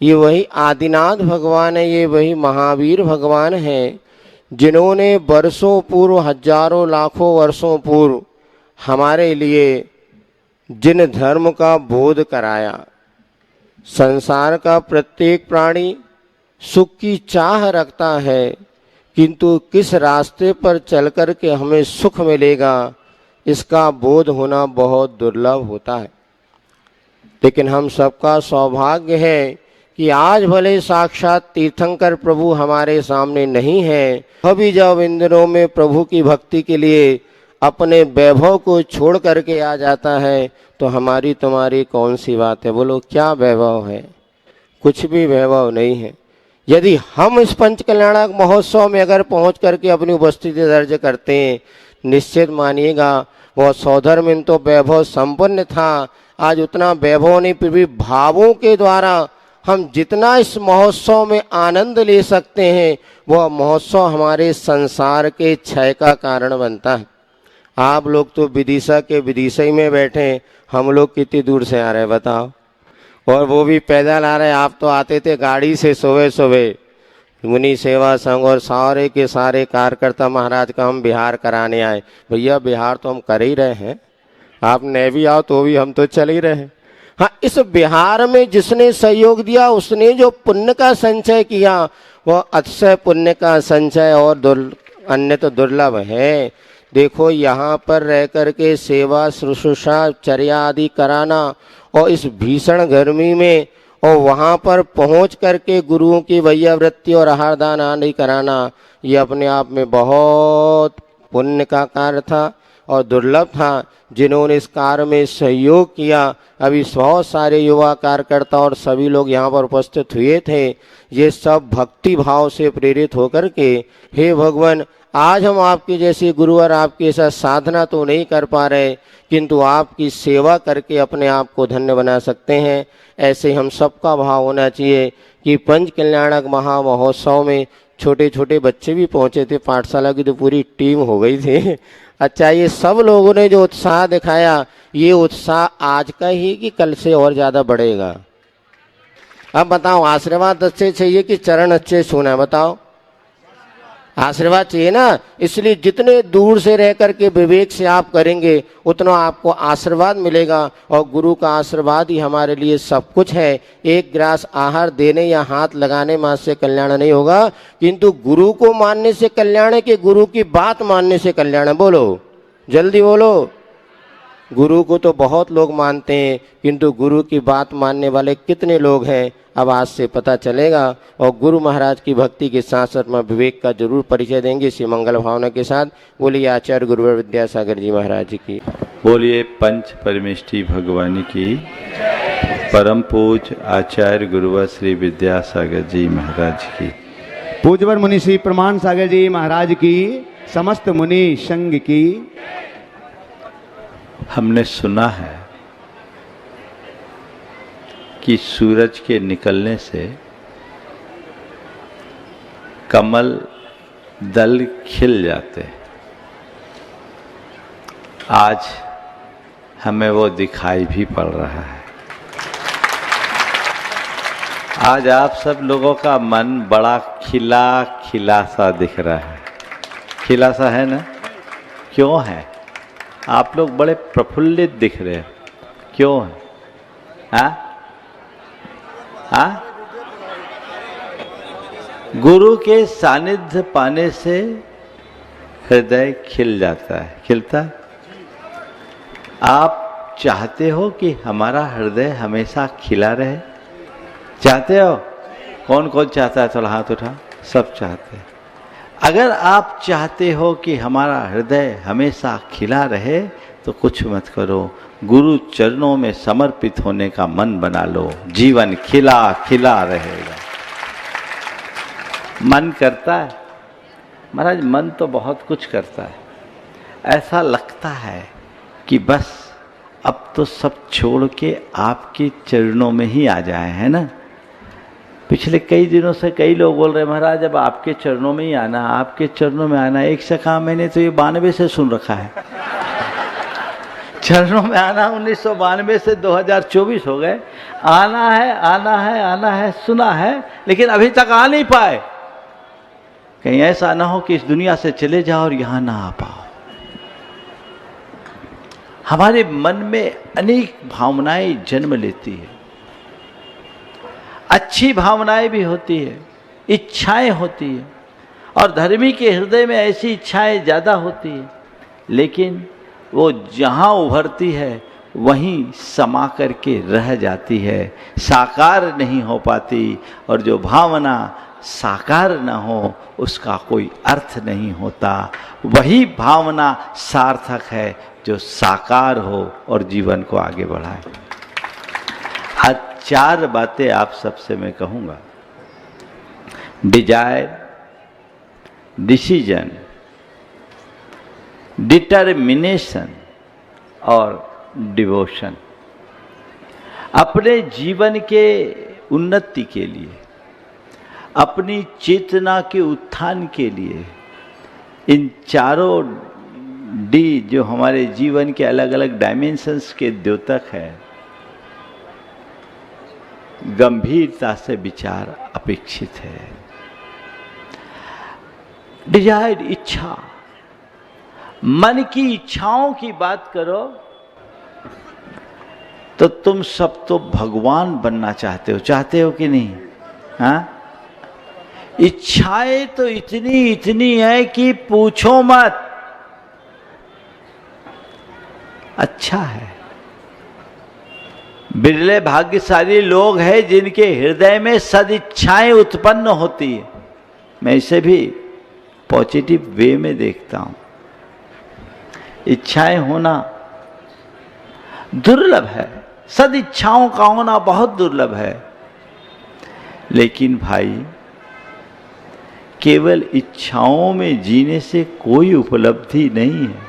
ये वही आदिनाथ भगवान है, ये वही महावीर भगवान हैं जिन्होंने वर्षों पूर्व, हजारों लाखों वर्षों पूर्व हमारे लिए जिन धर्म का बोध कराया। संसार का प्रत्येक प्राणी सुख की चाह रखता है, किंतु किस रास्ते पर चल कर के हमें सुख मिलेगा इसका बोध होना बहुत दुर्लभ होता है। लेकिन हम सबका सौभाग्य है कि आज भले साक्षात तीर्थंकर प्रभु हमारे सामने नहीं है, अभी जब इन दिनों में प्रभु की भक्ति के लिए अपने वैभव को छोड़ करके आ जाता है तो हमारी तुम्हारी कौन सी बात है? बोलो क्या वैभव है? कुछ भी वैभव नहीं है। यदि हम इस पंच कल्याणक महोत्सव में अगर पहुंच करके अपनी उपस्थिति दर्ज करते हैं, निश्चित मानिएगा वह सौधर्म इन तो वैभव संपन्न था, आज उतना वैभव नहीं, फिर भी भावों के द्वारा हम जितना इस महोत्सव में आनंद ले सकते हैं वह महोत्सव हमारे संसार के क्षय का कारण बनता है। आप लोग तो विदिशा के विदिशा में बैठे, हम लोग कितनी दूर से आ रहे हैं बताओ, और वो भी पैदल आ रहे हैं। आप तो आते थे गाड़ी से सुबह सुबह। मुनि सेवा संघ और सारे के सारे कार्यकर्ता महाराज का हम बिहार कराने आए। भैया बिहार तो हम कर ही रहे हैं, आप नहीं भी आओ तो भी हम तो चल ही रहे हैं। हाँ, इस बिहार में जिसने सहयोग दिया उसने जो पुण्य का संचय किया वह अतिशय पुण्य का संचय और अन्य तो दुर्लभ है। देखो यहाँ पर रह कर के सेवा शुश्रूषा चर्या आदि कराना और इस भीषण गर्मी में और वहाँ पर पहुँच करके गुरुओं की वैयावृत्ति और आहार दान आदि कराना, ये अपने आप में बहुत पुण्य का कार्य था और दुर्लभ था। जिन्होंने इस कार्य में सहयोग किया, अभी बहुत सारे युवा कार्यकर्ता और सभी लोग यहाँ पर उपस्थित हुए थे, ये सब भक्ति भाव से प्रेरित होकर के हे भगवान आज हम आपके जैसे गुरुवर आपके साथ साधना तो नहीं कर पा रहे, किंतु आपकी सेवा करके अपने आप को धन्य बना सकते हैं। ऐसे हम सबका भाव होना चाहिए कि पंच कल्याणक महा महोत्सव में छोटे छोटे बच्चे भी पहुँचे थे, पाठशाला की तो पूरी टीम हो गई थी। अच्छा, ये सब लोगों ने जो उत्साह दिखाया, ये उत्साह आज का ही कि कल से और ज़्यादा बढ़ेगा? अब बताओ, आशीर्वाद अच्छे चाहिए कि चरण अच्छे छूना? बताओ, आशीर्वाद चाहिए ना। इसलिए जितने दूर से रह कर के विवेक से आप करेंगे उतना आपको आशीर्वाद मिलेगा, और गुरु का आशीर्वाद ही हमारे लिए सब कुछ है। एक ग्रास आहार देने या हाथ लगाने मात्र से कल्याण नहीं होगा, किंतु गुरु को मानने से कल्याण है कि गुरु की बात मानने से कल्याण है? बोलो, जल्दी बोलो। गुरु को तो बहुत लोग मानते हैं, किंतु गुरु की बात मानने वाले कितने लोग हैं अब आज से पता चलेगा। और गुरु महाराज की भक्ति के साथ साथ में विवेक का जरूर परिचय देंगे इसी मंगल भावना के साथ। बोलिए आचार्य गुरुवर विद्यासागर जी महाराज जी की। बोलिए पंच परमेष्टि भगवानी की। परम पूज्य आचार्य गुरुवर श्री विद्यासागर जी महाराज की। पूज्यवर मुनि श्री प्रमाण सागर जी महाराज की, समस्त मुनि संघ की। हमने सुना है कि सूरज के निकलने से कमल दल खिल जाते हैं। आज हमें वो दिखाई भी पड़ रहा है। आज आप सब लोगों का मन बड़ा खिला खिला सा दिख रहा है। खिला सा है ना? क्यों है? आप लोग बड़े प्रफुल्लित दिख रहे हो, क्यों है? गुरु के सानिध्य पाने से हृदय खिल जाता है, खिलता है। आप चाहते हो कि हमारा हृदय हमेशा खिला रहे? चाहते हो? कौन कौन चाहता है? थोड़ा हाथ उठा। सब चाहते हैं। अगर आप चाहते हो कि हमारा हृदय हमेशा खिला रहे तो कुछ मत करो, गुरु चरणों में समर्पित होने का मन बना लो, जीवन खिला खिला रहेगा। मन करता है महाराज, मन तो बहुत कुछ करता है। ऐसा लगता है कि बस अब तो सब छोड़ के आपके चरणों में ही आ जाए, है ना? पिछले कई दिनों से कई लोग बोल रहे महाराज अब आपके चरणों में ही आना, आपके चरणों में आना। एक से कहा मैंने तो ये 92 से सुन रखा है चरणों में आना 1992 से 2024 हो गए। आना है आना है आना है, सुना है, लेकिन अभी तक आ नहीं पाए। कहीं ऐसा ना हो कि इस दुनिया से चले जाओ और यहां ना आ पाओ। हमारे मन में अनेक भावनाएं जन्म लेती है, अच्छी भावनाएं भी होती है, इच्छाएं होती है, और धर्मी के हृदय में ऐसी इच्छाएं ज्यादा होती है, लेकिन वो जहां उभरती है वहीं समा करके रह जाती है, साकार नहीं हो पाती। और जो भावना साकार न हो उसका कोई अर्थ नहीं होता। वही भावना सार्थक है जो साकार हो और जीवन को आगे बढ़ाए। आज 4 बातें आप सबसे मैं कहूँगा। डिजायर, डिसीजन, डिटर्मिनेशन और डिवोशन। अपने जीवन के उन्नति के लिए, अपनी चेतना के उत्थान के लिए इन चारों डी जो हमारे जीवन के अलग अलग डायमेंशंस के द्योतक है, गंभीरता से विचार अपेक्षित है। डिजायर, इच्छा, मन की इच्छाओं की बात करो तो तुम सब तो भगवान बनना चाहते हो कि नहीं? हाँ, इच्छाएं तो इतनी है कि पूछो मत। अच्छा है, बिरले भाग्यशाली लोग हैं जिनके हृदय में सदिच्छाएं उत्पन्न होती है। मैं इसे भी पॉजिटिव वे में देखता हूं। इच्छाएं होना दुर्लभ है, सदिच्छाओं का होना बहुत दुर्लभ है। लेकिन भाई, केवल इच्छाओं में जीने से कोई उपलब्धि नहीं है।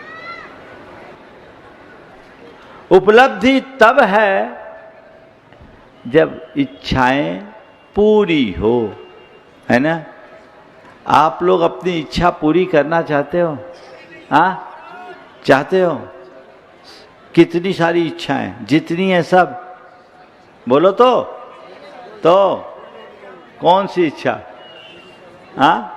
उपलब्धि तब है जब इच्छाएं पूरी हो, है ना? आप लोग अपनी इच्छा पूरी करना चाहते हो? हाँ, चाहते हो? कितनी सारी इच्छाएं, जितनी है सब बोलो तो कौन सी इच्छा? हाँ,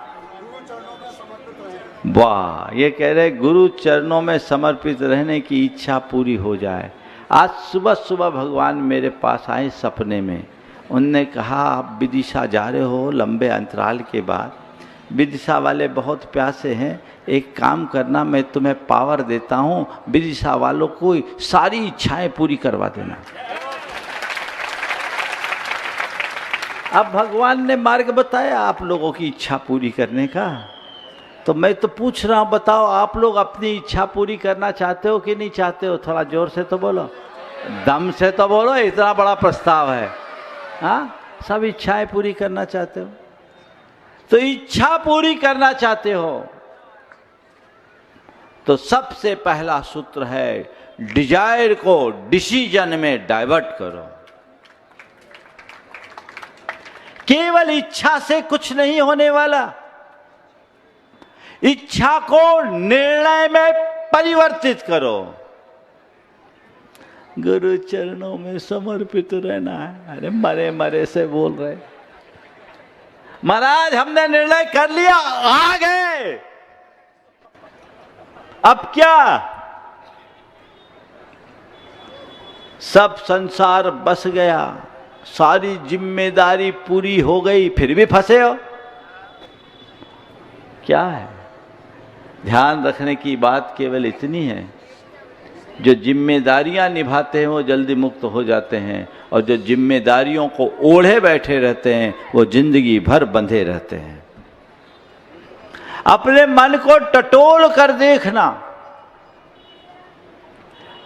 वाह, ये कह रहे गुरु चरणों में समर्पित रहने की इच्छा पूरी हो जाए। आज सुबह सुबह भगवान मेरे पास आए सपने में। उनने कहा आप विदिशा जा रहे हो लंबे अंतराल के बाद, विदिशा वाले बहुत प्यासे हैं, एक काम करना, मैं तुम्हें पावर देता हूँ, विदिशा वालों को सारी इच्छाएं पूरी करवा देना। अब भगवान ने मार्ग बताया आप लोगों की इच्छा पूरी करने का, तो मैं तो पूछ रहा हूं, बताओ आप लोग अपनी इच्छा पूरी करना चाहते हो कि नहीं चाहते हो? थोड़ा जोर से तो बोलो, दम से तो बोलो, इतना बड़ा प्रस्ताव है। हाँ, सब इच्छाएं पूरी करना चाहते हो? तो इच्छा पूरी करना चाहते हो तो सबसे पहला सूत्र है डिजायर को डिसीजन में डाइवर्ट करो। केवल इच्छा से कुछ नहीं होने वाला, इच्छा को निर्णय में परिवर्तित करो। गुरु चरणों में समर्पित रहना है। अरे मरे मरे से बोल रहे महाराज, हमने निर्णय कर लिया, आ गए, अब क्या? सब संसार बस गया, सारी जिम्मेदारी पूरी हो गई, फिर भी फंसे हो। क्या है? ध्यान रखने की बात केवल इतनी है, जो जिम्मेदारियां निभाते हैं वो जल्दी मुक्त हो जाते हैं, और जो जिम्मेदारियों को ओढ़े बैठे रहते हैं वो जिंदगी भर बंधे रहते हैं। अपने मन को टटोल कर देखना,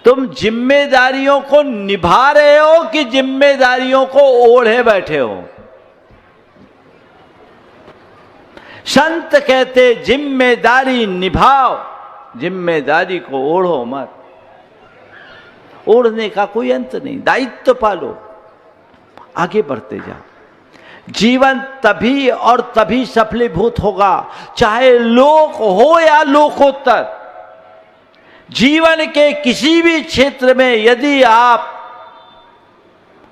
तुम जिम्मेदारियों को निभा रहे हो कि जिम्मेदारियों को ओढ़े बैठे हो। संत कहते जिम्मेदारी निभाओ, जिम्मेदारी को ओढ़ो मत। ओढ़ने का कोई अंत नहीं, दायित्व पालो, आगे बढ़ते जाओ। जीवन तभी और तभी सफलीभूत होगा, चाहे लोक हो या लोकोत्तर। जीवन के किसी भी क्षेत्र में यदि आप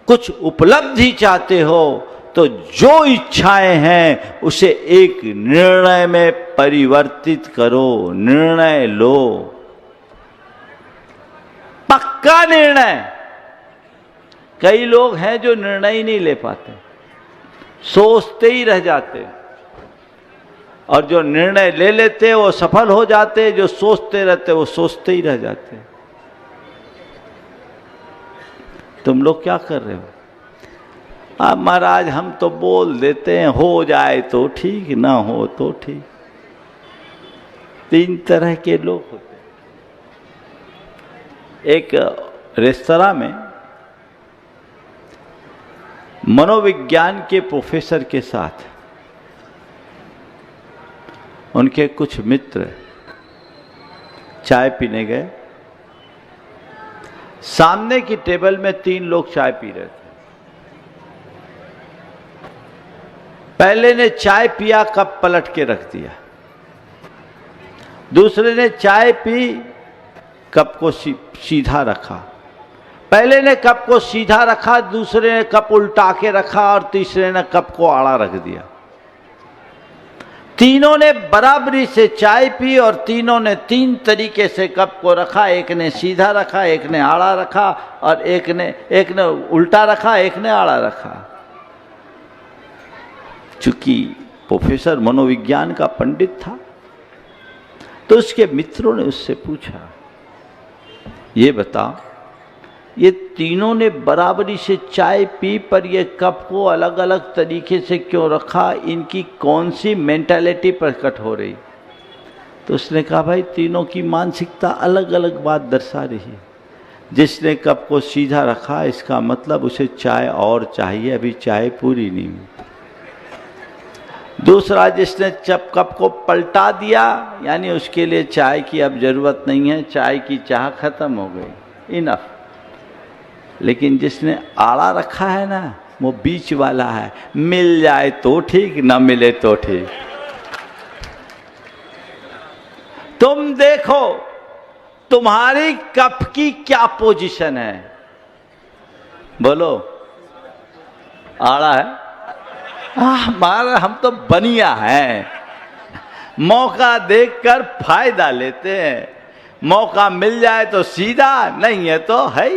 कुछ उपलब्धि चाहते हो तो जो इच्छाएं हैं उसे एक निर्णय में परिवर्तित करो, निर्णय लो, पक्का निर्णय। कई लोग हैं जो निर्णय ही नहीं ले पाते, सोचते ही रह जाते, और जो निर्णय ले लेते वो सफल हो जाते, जो सोचते रहते वो सोचते ही रह जाते। तुम लोग क्या कर रहे हो? अब महाराज हम तो बोल देते हैं, हो जाए तो ठीक, ना हो तो ठीक। तीन तरह के लोग होते हैं। एक रेस्तरां में मनोविज्ञान के प्रोफेसर के साथ उनके कुछ मित्र चाय पीने गए। सामने की टेबल में 3 लोग चाय पी रहे थे। पहले ने चाय पिया, कप पलट के रख दिया। दूसरे ने चाय पी, कप को सीधा रखा। पहले ने कप को सीधा रखा, दूसरे ने कप उल्टा के रखा, और तीसरे ने कप को आड़ा रख दिया। तीनों ने बराबरी से चाय पी और तीनों ने 3 तरीके से कप को रखा। एक ने सीधा रखा, एक ने आड़ा रखा, और एक ने उल्टा रखा, एक ने आड़ा रखा। चूंकि प्रोफेसर मनोविज्ञान का पंडित था तो उसके मित्रों ने उससे पूछा, ये बताओ, ये तीनों ने बराबरी से चाय पी पर ये कप को अलग अलग तरीके से क्यों रखा? इनकी कौन सी मेंटालिटी प्रकट हो रही? तो उसने कहा, भाई तीनों की मानसिकता अलग अलग बात दर्शा रही है। जिसने कप को सीधा रखा इसका मतलब उसे चाय और चाहिए, अभी चाय पूरी नहीं हुई। दूसरा जिसने कप को पलटा दिया, यानी उसके लिए चाय की अब जरूरत नहीं है, चाय की चाह खत्म हो गई, इनफ। लेकिन जिसने आड़ा रखा है ना, वो बीच वाला है, मिल जाए तो ठीक, ना मिले तो ठीक। तुम देखो तुम्हारी कप की क्या पोजीशन है, बोलो। आड़ा है? हमारा हम तो बनिया हैं, मौका देखकर फायदा लेते हैं। मौका मिल जाए तो सीधा, नहीं है तो है।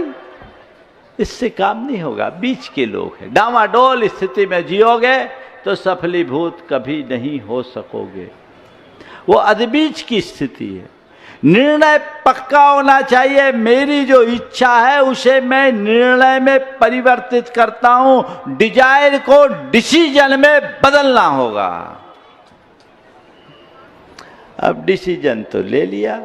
इससे काम नहीं होगा। बीच के लोग हैं, डामाडोल स्थिति में जियोगे तो सफलीभूत कभी नहीं हो सकोगे। वो अधबीच की स्थिति है। निर्णय पक्का होना चाहिए। मेरी जो इच्छा है उसे मैं निर्णय में परिवर्तित करता हूं, डिजायर को डिसीजन में बदलना होगा। अब डिसीजन तो ले लिया।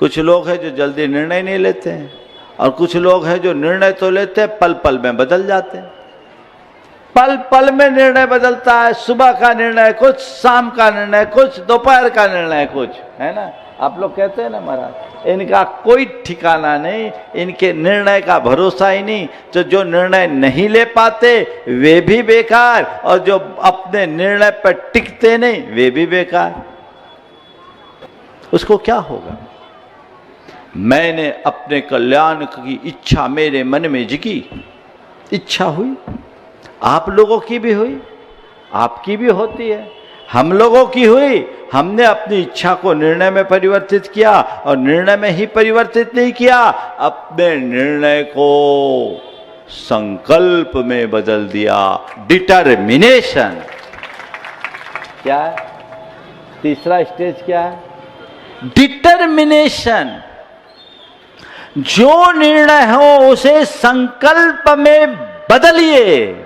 कुछ लोग हैं जो जल्दी निर्णय नहीं लेते हैं, और कुछ लोग हैं जो निर्णय तो लेते हैं, पल पल में बदल जाते हैं। पल पल में निर्णय बदलता है। सुबह का निर्णय कुछ, शाम का निर्णय कुछ, दोपहर का निर्णय कुछ, है ना। आप लोग कहते हैं ना महाराज, इनका कोई ठिकाना नहीं, इनके निर्णय का भरोसा ही नहीं। तो जो निर्णय नहीं ले पाते वे भी बेकार, और जो अपने निर्णय पर टिकते नहीं वे भी बेकार। उसको क्या होगा? मैंने अपने कल्याण की इच्छा मेरे मन में जगी, इच्छा हुई, आप लोगों की भी हुई, आपकी भी होती है। हम लोगों की हुई, हमने अपनी इच्छा को निर्णय में परिवर्तित किया, और निर्णय में ही परिवर्तित नहीं किया, अपने निर्णय को संकल्प में बदल दिया। डिटर्मिनेशन क्या है? तीसरा स्टेज क्या है? डिटर्मिनेशन। जो निर्णय हो उसे संकल्प में बदलिए।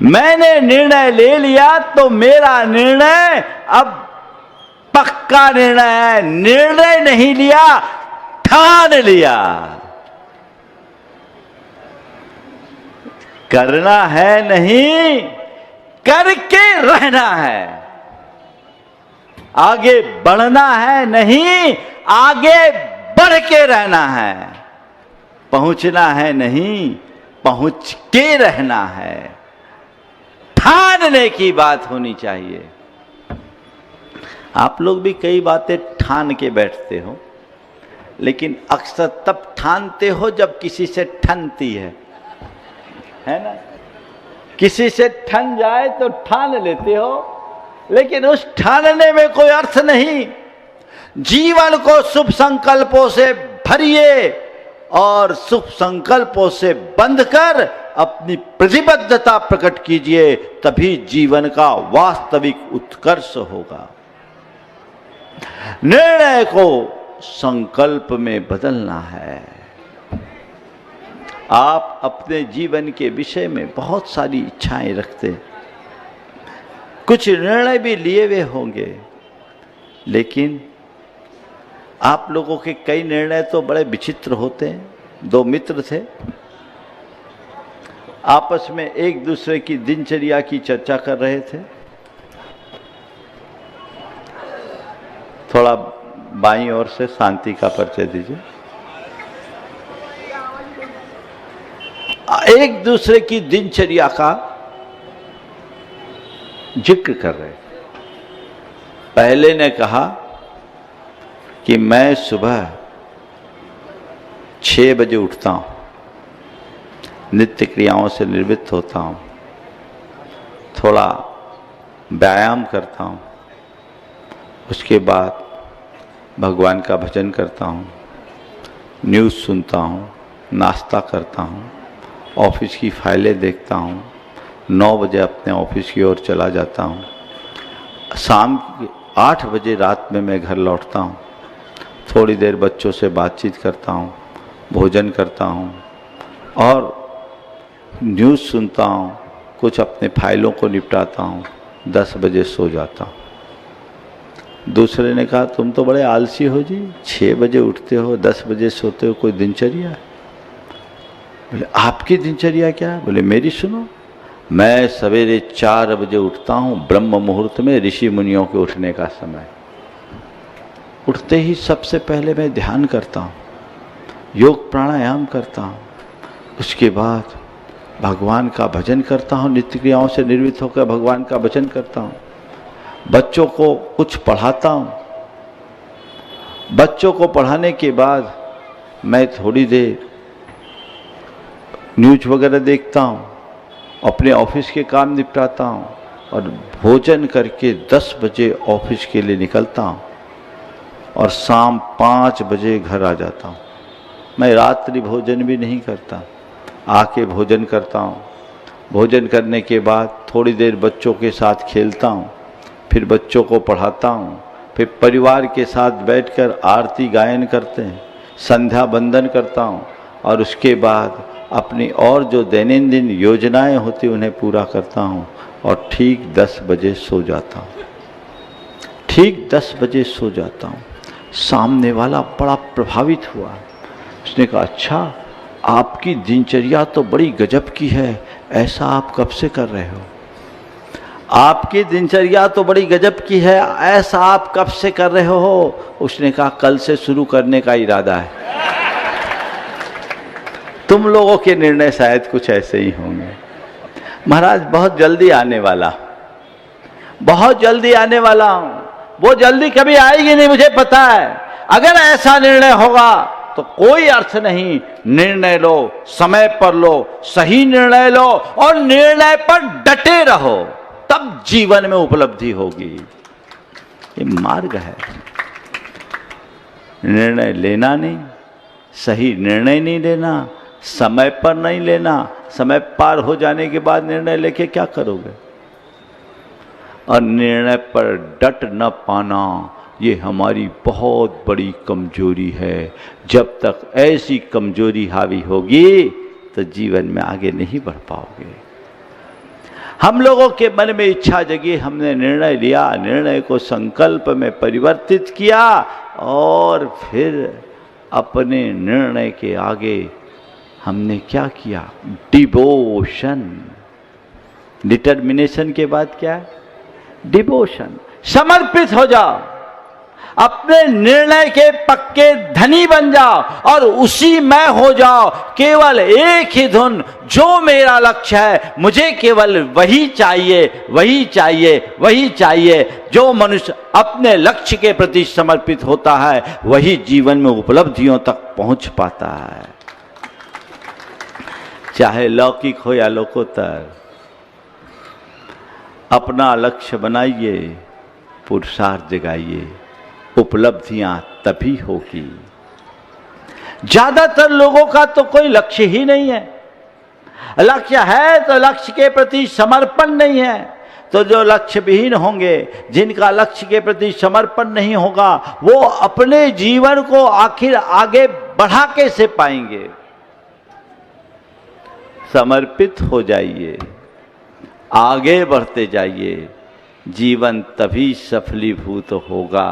मैंने निर्णय ले लिया तो मेरा निर्णय अब पक्का निर्णय है। निर्णय नहीं लिया, ठान लिया। करना है नहीं, करके रहना है। आगे बढ़ना है नहीं, आगे बढ़ के रहना है। पहुंचना है नहीं, पहुंच के रहना है। ठानने की बात होनी चाहिए। आप लोग भी कई बातें ठान के बैठते हो, लेकिन अक्सर तब ठानते हो जब किसी से ठनती है ना? किसी से ठन जाए तो ठान लेते हो, लेकिन उस ठानने में कोई अर्थ नहीं। जीवन को शुभ संकल्पों से भरिए और शुभ संकल्पों से बंध कर अपनी प्रतिबद्धता प्रकट कीजिए, तभी जीवन का वास्तविक उत्कर्ष होगा। निर्णय को संकल्प में बदलना है। आप अपने जीवन के विषय में बहुत सारी इच्छाएं रखते, कुछ निर्णय भी लिए हुए होंगे, लेकिन आप लोगों के कई निर्णय तो बड़े विचित्र होते हैं। दो मित्र थे, आपस में एक दूसरे की दिनचर्या की चर्चा कर रहे थे। थोड़ा बाईं ओर से शांति का परिचय दीजिए। एक दूसरे की दिनचर्या का जिक्र कर रहे थे। पहले ने कहा कि मैं सुबह 6 बजे उठता हूं, नित्य क्रियाओं से निवृत्त होता हूं, थोड़ा व्यायाम करता हूं, उसके बाद भगवान का भजन करता हूं, न्यूज़ सुनता हूं, नाश्ता करता हूं, ऑफिस की फाइलें देखता हूं, 9 बजे अपने ऑफिस की ओर चला जाता हूं। शाम 8 बजे रात में मैं घर लौटता हूं, थोड़ी देर बच्चों से बातचीत करता हूं, भोजन करता हूं और न्यूज़ सुनता हूं, कुछ अपने फाइलों को निपटाता हूं, 10 बजे सो जाता हूं। दूसरे ने कहा तुम तो बड़े आलसी हो जी, 6 बजे उठते हो, 10 बजे सोते हो, कोई दिनचर्या है? बोले आपकी दिनचर्या क्या है? बोले मेरी सुनो, मैं सवेरे 4 बजे उठता हूँ, ब्रह्म मुहूर्त में, ऋषि मुनियों के उठने का समय। उठते ही सबसे पहले मैं ध्यान करता हूँ, योग प्राणायाम करता हूँ, उसके बाद भगवान का भजन करता हूँ, नित्य क्रियाओं से निर्वृत्त होकर भगवान का भजन करता हूँ, बच्चों को कुछ पढ़ाता हूँ, बच्चों को पढ़ाने के बाद मैं थोड़ी देर न्यूज़ वगैरह देखता हूँ, अपने ऑफिस के काम निपटाता हूँ और भोजन करके 10 बजे ऑफिस के लिए निकलता हूँ और शाम 5 बजे घर आ जाता हूँ। मैं रात्रि भोजन भी नहीं करता, आके भोजन करता हूँ। भोजन करने के बाद थोड़ी देर बच्चों के साथ खेलता हूँ, फिर बच्चों को पढ़ाता हूँ, फिर परिवार के साथ बैठकर आरती गायन करते हैं, संध्या बंदन करता हूँ और उसके बाद अपनी और जो दैनंदिन योजनाएं होती उन्हें पूरा करता हूँ और ठीक 10 बजे सो जाता हूँ। ठीक 10 बजे सो जाता हूँ। सामने वाला बड़ा प्रभावित हुआ, उसने कहा अच्छा आपकी दिनचर्या तो बड़ी गजब की है, ऐसा आप कब से कर रहे हो? आपकी दिनचर्या तो बड़ी गजब की है, ऐसा आप कब से कर रहे हो? उसने कहा कल से शुरू करने का इरादा है। तुम लोगों के निर्णय शायद कुछ ऐसे ही होंगे। महाराज बहुत जल्दी आने वाला, बहुत जल्दी आने वाला हूं, वो जल्दी कभी आएगी नहीं मुझे पता है। अगर ऐसा निर्णय होगा तो कोई अर्थ नहीं। निर्णय लो, समय पर लो, सही निर्णय लो और निर्णय पर डटे रहो, तब जीवन में उपलब्धि होगी। ये मार्ग है। निर्णय लेना नहीं, सही निर्णय नहीं लेना, समय पर नहीं लेना, समय पार हो जाने के बाद निर्णय लेके क्या करोगे? और निर्णय पर डट न पाना, ये हमारी बहुत बड़ी कमजोरी है। जब तक ऐसी कमजोरी हावी होगी तो जीवन में आगे नहीं बढ़ पाओगे। हम लोगों के मन में इच्छा जगी, हमने निर्णय लिया, निर्णय को संकल्प में परिवर्तित किया और फिर अपने निर्णय के आगे हमने क्या किया? डिवोशन। डिटर्मिनेशन के बाद क्या है? डिवोशन। समर्पित हो जाओ, अपने निर्णय के पक्के धनी बन जाओ और उसी में हो जाओ। केवल एक ही धुन, जो मेरा लक्ष्य है मुझे केवल वही चाहिए, वही चाहिए, वही चाहिए। जो मनुष्य अपने लक्ष्य के प्रति समर्पित होता है वही जीवन में उपलब्धियों तक पहुंच पाता है, चाहे लौकिक हो या लोकोत्तर। अपना लक्ष्य बनाइए, पुरुषार्थ जगाइए, उपलब्धियां तभी होगी। ज्यादातर लोगों का तो कोई लक्ष्य ही नहीं है। लक्ष्य है तो लक्ष्य के प्रति समर्पण नहीं है। तो जो लक्ष्य विहीन होंगे, जिनका लक्ष्य के प्रति समर्पण नहीं होगा, वो अपने जीवन को आखिर आगे बढ़ा कैसे पाएंगे? समर्पित हो जाइए, आगे बढ़ते जाइए, जीवन तभी सफलीभूत होगा।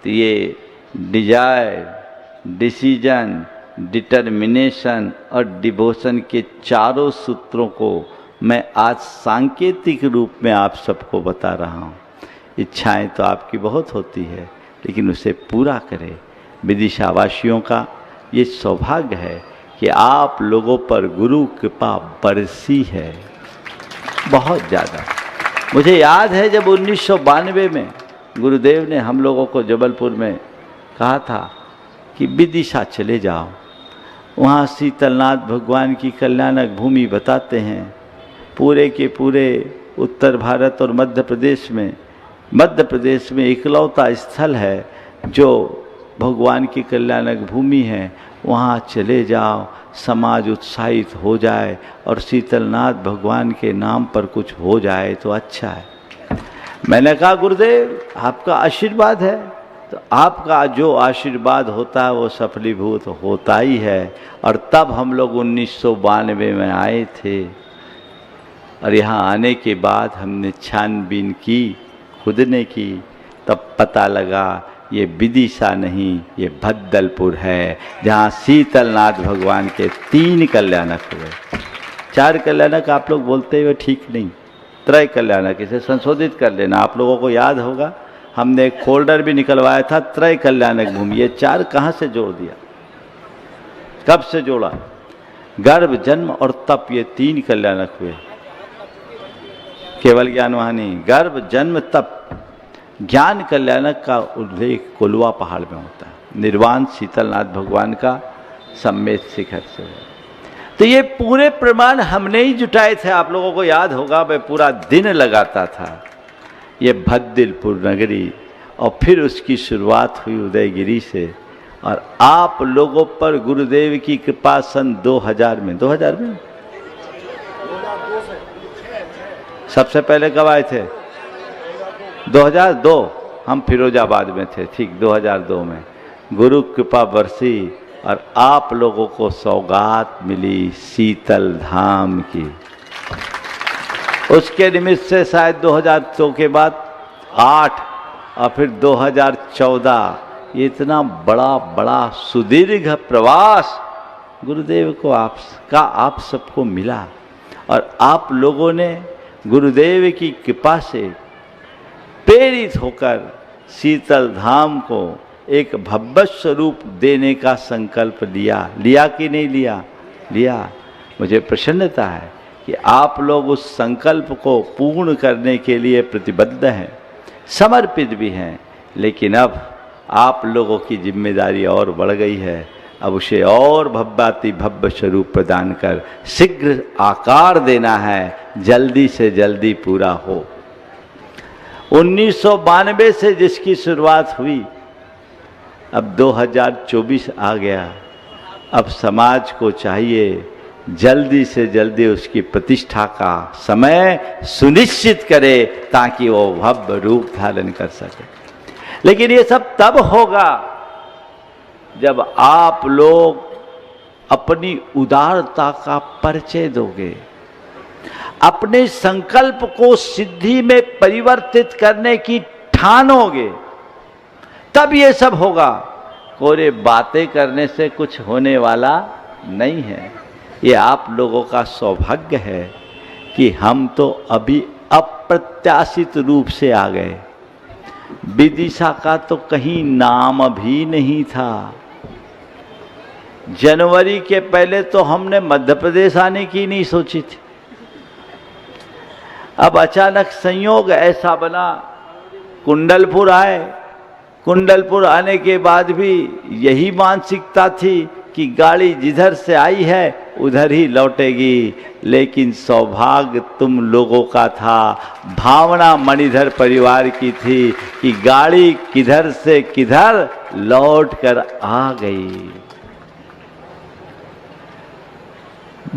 तो ये डिजायर, डिसीजन, डिटर्मिनेशन और डिवोशन के चारों सूत्रों को मैं आज सांकेतिक रूप में आप सबको बता रहा हूँ। इच्छाएं तो आपकी बहुत होती है, लेकिन उसे पूरा करें। विदिशावासियों का ये सौभाग्य है कि आप लोगों पर गुरु कृपा बरसी है बहुत ज़्यादा। मुझे याद है जब 1992 में गुरुदेव ने हम लोगों को जबलपुर में कहा था कि विदिशा चले जाओ, वहाँ शीतलनाथ भगवान की कल्याणक भूमि बताते हैं। पूरे के पूरे उत्तर भारत और मध्य प्रदेश में इकलौता स्थल है जो भगवान की कल्याणक भूमि है। वहाँ चले जाओ, समाज उत्साहित हो जाए और शीतलनाथ भगवान के नाम पर कुछ हो जाए तो अच्छा है। मैंने कहा गुरुदेव आपका आशीर्वाद है, तो आपका जो आशीर्वाद होता है वो सफलीभूत होता ही है। और तब हम लोग 1992 में आए थे और यहाँ आने के बाद हमने छानबीन की, खुद ने की, तब पता लगा ये विदिशा नहीं, ये भद्दलपुर है, जहाँ शीतलनाथ भगवान के 3 कल्याणक हुए। 4 कल्याणक आप लोग बोलते हुए ठीक नहीं, त्रय कल्याणक, इसे संशोधित कर लेना। आप लोगों को याद होगा हमने एक फोल्डर भी निकलवाया था, त्रय कल्याणक भूमि। ये 4 कहाँ से जोड़ दिया, कब से जोड़ा? गर्भ, जन्म और तप, ये 3 कल्याणक हुए। केवल ज्ञान वहाँ नहीं, गर्भ, जन्म, तप। ज्ञान कल्याणक का उल्लेख कोलवा पहाड़ में होता है, निर्वाण शीतलनाथ भगवान का सम्मेत शिखर से है। तो ये पूरे प्रमाण हमने ही जुटाए थे। आप लोगों को याद होगा मैं पूरा दिन लगाता था ये भद्दलपुर नगरी, और फिर उसकी शुरुआत हुई उदयगिरी से। और आप लोगों पर गुरुदेव की कृपा सन 2000 में सबसे पहले कब आए थे? 2002। हम फिरोजाबाद में थे, ठीक 2002 में गुरु कृपा बरसी और आप लोगों को सौगात मिली शीतल धाम की। उसके निमित्त से शायद 2002 के बाद 8 और फिर 2014, ये इतना बड़ा सुदीर्घ प्रवास गुरुदेव को आप सबको मिला। और आप लोगों ने गुरुदेव की कृपा से प्रेरित होकर शीतल धाम को एक भव्य स्वरूप देने का संकल्प लिया कि नहीं लिया। मुझे प्रसन्नता है कि आप लोग उस संकल्प को पूर्ण करने के लिए प्रतिबद्ध हैं, समर्पित भी हैं। लेकिन अब आप लोगों की जिम्मेदारी और बढ़ गई है। अब उसे और भव्याति भव्य स्वरूप प्रदान कर शीघ्र आकार देना है, जल्दी से जल्दी पूरा हो। 1992 से जिसकी शुरुआत हुई, अब 2024 आ गया। अब समाज को चाहिए जल्दी से जल्दी उसकी प्रतिष्ठा का समय सुनिश्चित करे ताकि वो भव्य रूप धारण कर सके। लेकिन ये सब तब होगा जब आप लोग अपनी उदारता का परिचय दोगे, अपने संकल्प को सिद्धि में परिवर्तित करने की ठानोगे, तब ये सब होगा। कोरे बातें करने से कुछ होने वाला नहीं है। ये आप लोगों का सौभाग्य है कि हम तो अभी अप्रत्याशित रूप से आ गए। विदिशा का तो कहीं नाम भी नहीं था। जनवरी के पहले तो हमने मध्य प्रदेश आने की नहीं सोची थी। अब अचानक संयोग ऐसा बना, कुंडलपुर आए। कुंडलपुर आने के बाद भी यही मानसिकता थी कि गाड़ी जिधर से आई है उधर ही लौटेगी। लेकिन सौभाग्य तुम लोगों का था, भावना मणिधर परिवार की थी कि गाड़ी किधर से किधर लौट कर आ गई।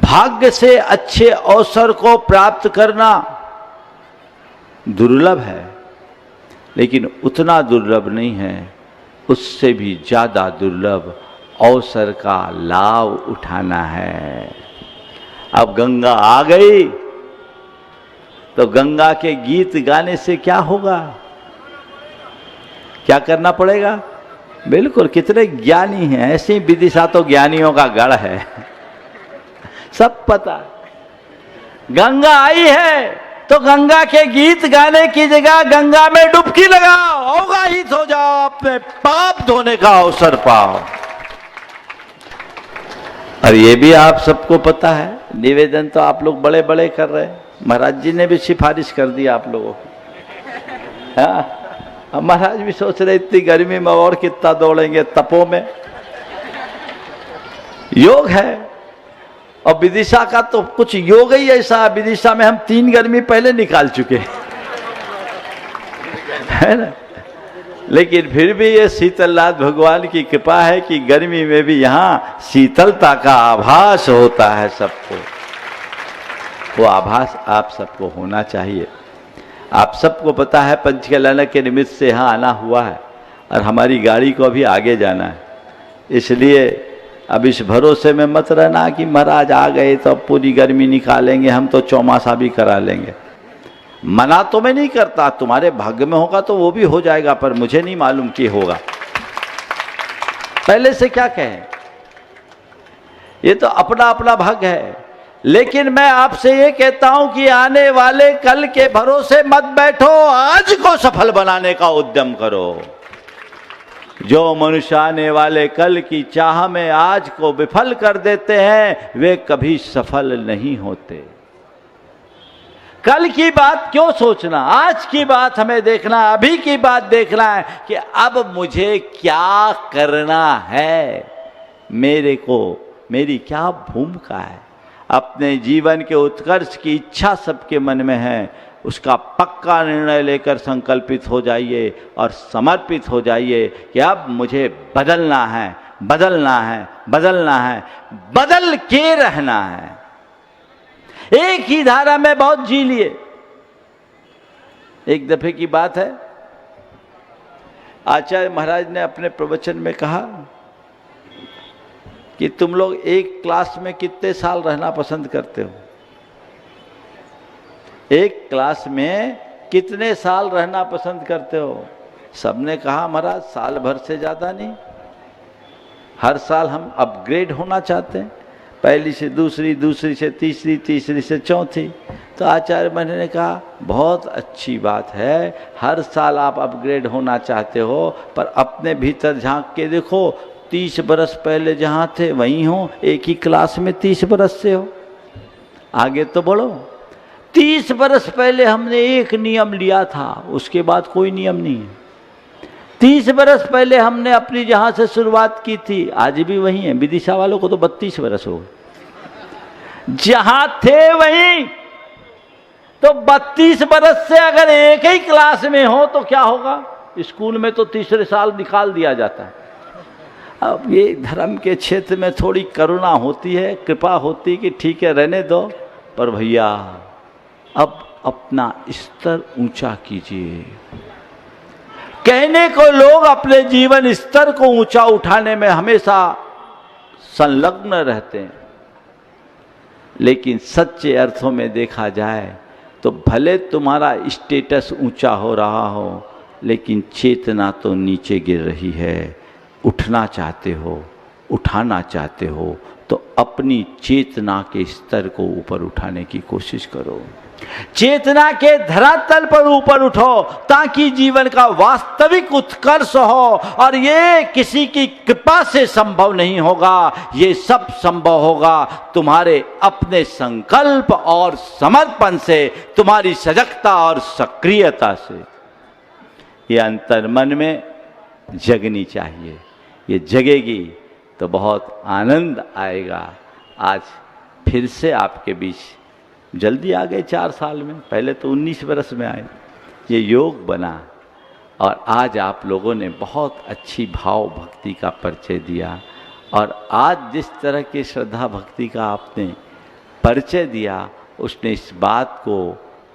भाग्य से अच्छे अवसर को प्राप्त करना दुर्लभ है, लेकिन उतना दुर्लभ नहीं है, उससे भी ज्यादा दुर्लभ अवसर का लाभ उठाना है। अब गंगा आ गई तो गंगा के गीत गाने से क्या होगा? क्या करना पड़ेगा? बिल्कुल, कितने ज्ञानी हैं। ऐसे ही विदिशा तो ज्ञानियों का गढ़ है, सब पता। गंगा आई है तो गंगा के गीत गाने की जगह गंगा में डुबकी लगाओ, अवगाहित हो जाओ, अपने पाप धोने का अवसर पाओ। और ये भी आप सबको पता है, निवेदन तो आप लोग बड़े बड़े कर रहे हैं। महाराज जी ने भी सिफारिश कर दी आप लोगों को। हाँ, अब महाराज भी सोच रहे इतनी गर्मी में और कितना दौड़ेंगे तपो में। योग है। और विदिशा का तो कुछ योग ही ऐसा है, विदिशा में हम 3 गर्मी पहले निकाल चुके है ना। लेकिन फिर भी ये शीतलनाथ भगवान की कृपा है कि गर्मी में भी यहाँ शीतलता का आभास होता है सबको। वो आभास आप सबको होना चाहिए। आप सबको पता है पंचकल्याण के निमित्त से यहाँ आना हुआ है और हमारी गाड़ी को अभी आगे जाना है। इसलिए अब इस भरोसे में मत रहना कि महाराज आ गए तो अब पूरी गर्मी निकालेंगे, हम तो चौमासा भी करा लेंगे। मना तो मैं नहीं करता, तुम्हारे भाग्य में होगा तो वो भी हो जाएगा, पर मुझे नहीं मालूम कि होगा। पहले से क्या कहें, ये तो अपना अपना भाग्य है। लेकिन मैं आपसे ये कहता हूं कि आने वाले कल के भरोसे मत बैठो, आज को सफल बनाने का उद्यम करो। जो मनुष्य आने वाले कल की चाह में आज को विफल कर देते हैं, वे कभी सफल नहीं होते। कल की बात क्यों सोचना, आज की बात हमें देखना, अभी की बात देखना है कि अब मुझे क्या करना है, मेरी क्या भूमिका है। अपने जीवन के उत्कर्ष की इच्छा सबके मन में है, उसका पक्का निर्णय लेकर संकल्पित हो जाइए और समर्पित हो जाइए कि अब मुझे बदलना है, बदलना है, बदलना है, बदल के रहना है। एक ही धारा में बहुत जी लिए। एक दफे की बात है, आचार्य महाराज ने अपने प्रवचन में कहा कि तुम लोग एक क्लास में कितने साल रहना पसंद करते हो? एक क्लास में कितने साल रहना पसंद करते हो? सबने कहा महाराज साल भर से ज्यादा नहीं, हर साल हम अपग्रेड होना चाहते हैं, पहली से दूसरी, दूसरी से तीसरी, तीसरी से चौथी। तो आचार्य महाराज ने कहा बहुत अच्छी बात है, हर साल आप अपग्रेड होना चाहते हो, पर अपने भीतर झांक के देखो, 30 बरस पहले जहाँ थे वहीं हो, एक ही क्लास में 30 बरस से हो, आगे तो बढ़ो। 30 बरस पहले हमने एक नियम लिया था, उसके बाद कोई नियम नहीं है। 30 बरस पहले हमने अपनी जहां से शुरुआत की थी, आज भी वही है। विदिशा वालों को तो 32 बरस हो गए, जहां थे वहीं। तो 32 बरस से अगर एक ही क्लास में हो तो क्या होगा? स्कूल में तो तीसरे साल निकाल दिया जाता है। अब ये धर्म के क्षेत्र में थोड़ी करुणा होती है, कृपा होती है कि ठीक है रहने दो, पर भैया अब अपना स्तर ऊंचा कीजिए। कहने को लोग अपने जीवन स्तर को ऊंचा उठाने में हमेशा संलग्न रहते हैं, लेकिन सच्चे अर्थों में देखा जाए तो भले तुम्हारा स्टेटस ऊंचा हो रहा हो, लेकिन चेतना तो नीचे गिर रही है। उठना चाहते हो, उठाना चाहते हो, तो अपनी चेतना के स्तर को ऊपर उठाने की कोशिश करो। चेतना के धरातल पर ऊपर उठो, ताकि जीवन का वास्तविक उत्कर्ष हो। और ये किसी की कृपा से संभव नहीं होगा, ये सब संभव होगा तुम्हारे अपने संकल्प और समर्पण से, तुम्हारी सजगता और सक्रियता से। ये अंतर्मन में जगनी चाहिए, ये जगेगी तो बहुत आनंद आएगा। आज फिर से आपके बीच जल्दी आ गए 4 साल में, पहले तो 19 बरस में आए। ये योग बना और आज आप लोगों ने बहुत अच्छी भाव भक्ति का परिचय दिया। और आज जिस तरह की श्रद्धा भक्ति का आपने परिचय दिया, उसने इस बात को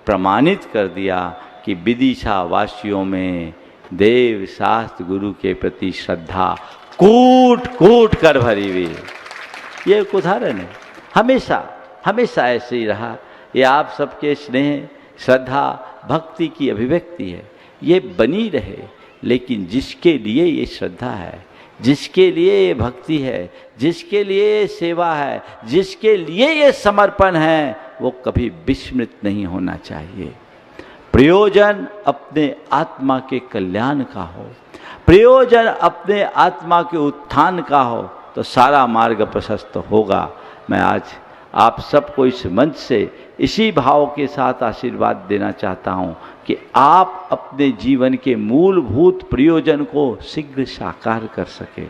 प्रमाणित कर दिया कि विदिशा वासियों में देव शास्त्र गुरु के प्रति श्रद्धा कूट कूट कर भरी हुई है। ये एक उदाहरण है, हमेशा हमेशा ऐसे ही रहा। ये आप सबके स्नेह श्रद्धा भक्ति की अभिव्यक्ति है, ये बनी रहे। लेकिन जिसके लिए ये श्रद्धा है, जिसके लिए ये भक्ति है, जिसके लिए ये सेवा है, जिसके लिए ये समर्पण है, वो कभी विस्मृत नहीं होना चाहिए। प्रयोजन अपने आत्मा के कल्याण का हो, प्रयोजन अपने आत्मा के उत्थान का हो, तो सारा मार्ग प्रशस्त होगा। मैं आज आप सबको इस मंच से इसी भाव के साथ आशीर्वाद देना चाहता हूँ कि आप अपने जीवन के मूलभूत प्रयोजन को शीघ्र साकार कर सके।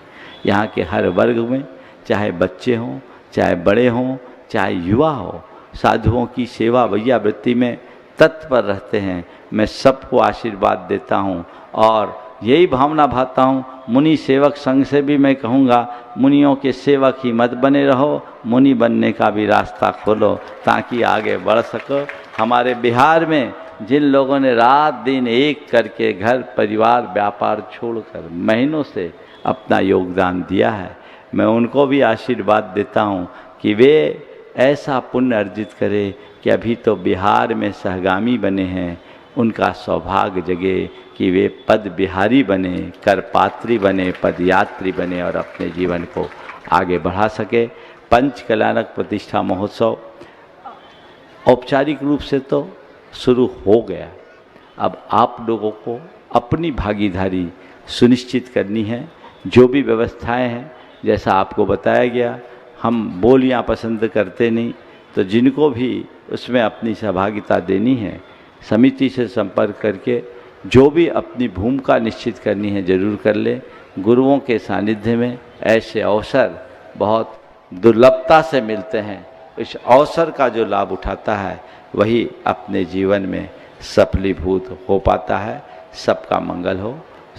यहाँ के हर वर्ग में, चाहे बच्चे हों, चाहे बड़े हों, चाहे युवा हो, साधुओं की सेवा भैया वृत्ति में तत्पर रहते हैं। मैं सबको आशीर्वाद देता हूँ और यही भावना भाता हूँ। मुनि सेवक संघ से भी मैं कहूँगा, मुनियों के सेवक ही मत बने रहो, मुनि बनने का भी रास्ता खोलो, ताकि आगे बढ़ सको। हमारे बिहार में जिन लोगों ने रात दिन एक करके घर परिवार व्यापार छोड़कर महीनों से अपना योगदान दिया है, मैं उनको भी आशीर्वाद देता हूँ कि वे ऐसा पुण्य अर्जित करें कि अभी तो बिहार में सहगामी बने हैं, उनका सौभाग्य जगे कि वे पद बिहारी बने, करपात्री बने, पदयात्री बने और अपने जीवन को आगे बढ़ा सके। पंच कल्याणक प्रतिष्ठा महोत्सव औपचारिक रूप से तो शुरू हो गया, अब आप लोगों को अपनी भागीदारी सुनिश्चित करनी है। जो भी व्यवस्थाएं हैं, जैसा आपको बताया गया, हम बोलियां पसंद करते नहीं, तो जिनको भी उसमें अपनी सहभागिता देनी है, समिति से संपर्क करके जो भी अपनी भूमिका निश्चित करनी है जरूर कर ले। गुरुओं के सानिध्य में ऐसे अवसर बहुत दुर्लभता से मिलते हैं। इस अवसर का जो लाभ उठाता है वही अपने जीवन में सफलीभूत हो पाता है। सबका मंगल हो,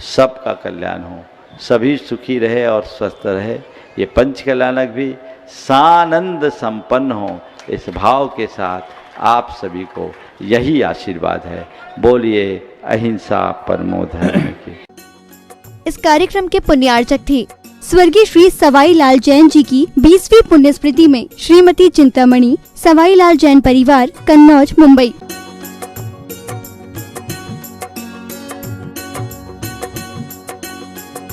सबका कल्याण हो, सभी सुखी रहे और स्वस्थ रहे। ये पंच कल्याणक भी सानंद संपन्न हो, इस भाव के साथ आप सभी को यही आशीर्वाद है। बोलिए अहिंसा परमो धर्म की। इस कार्यक्रम के पुण्यार्चक थे स्वर्गीय श्री सवाई लाल जैन जी की 20वीं पुण्य स्मृति में श्रीमती चिंतामणि, सवाई लाल जैन परिवार, कन्नौज, मुंबई।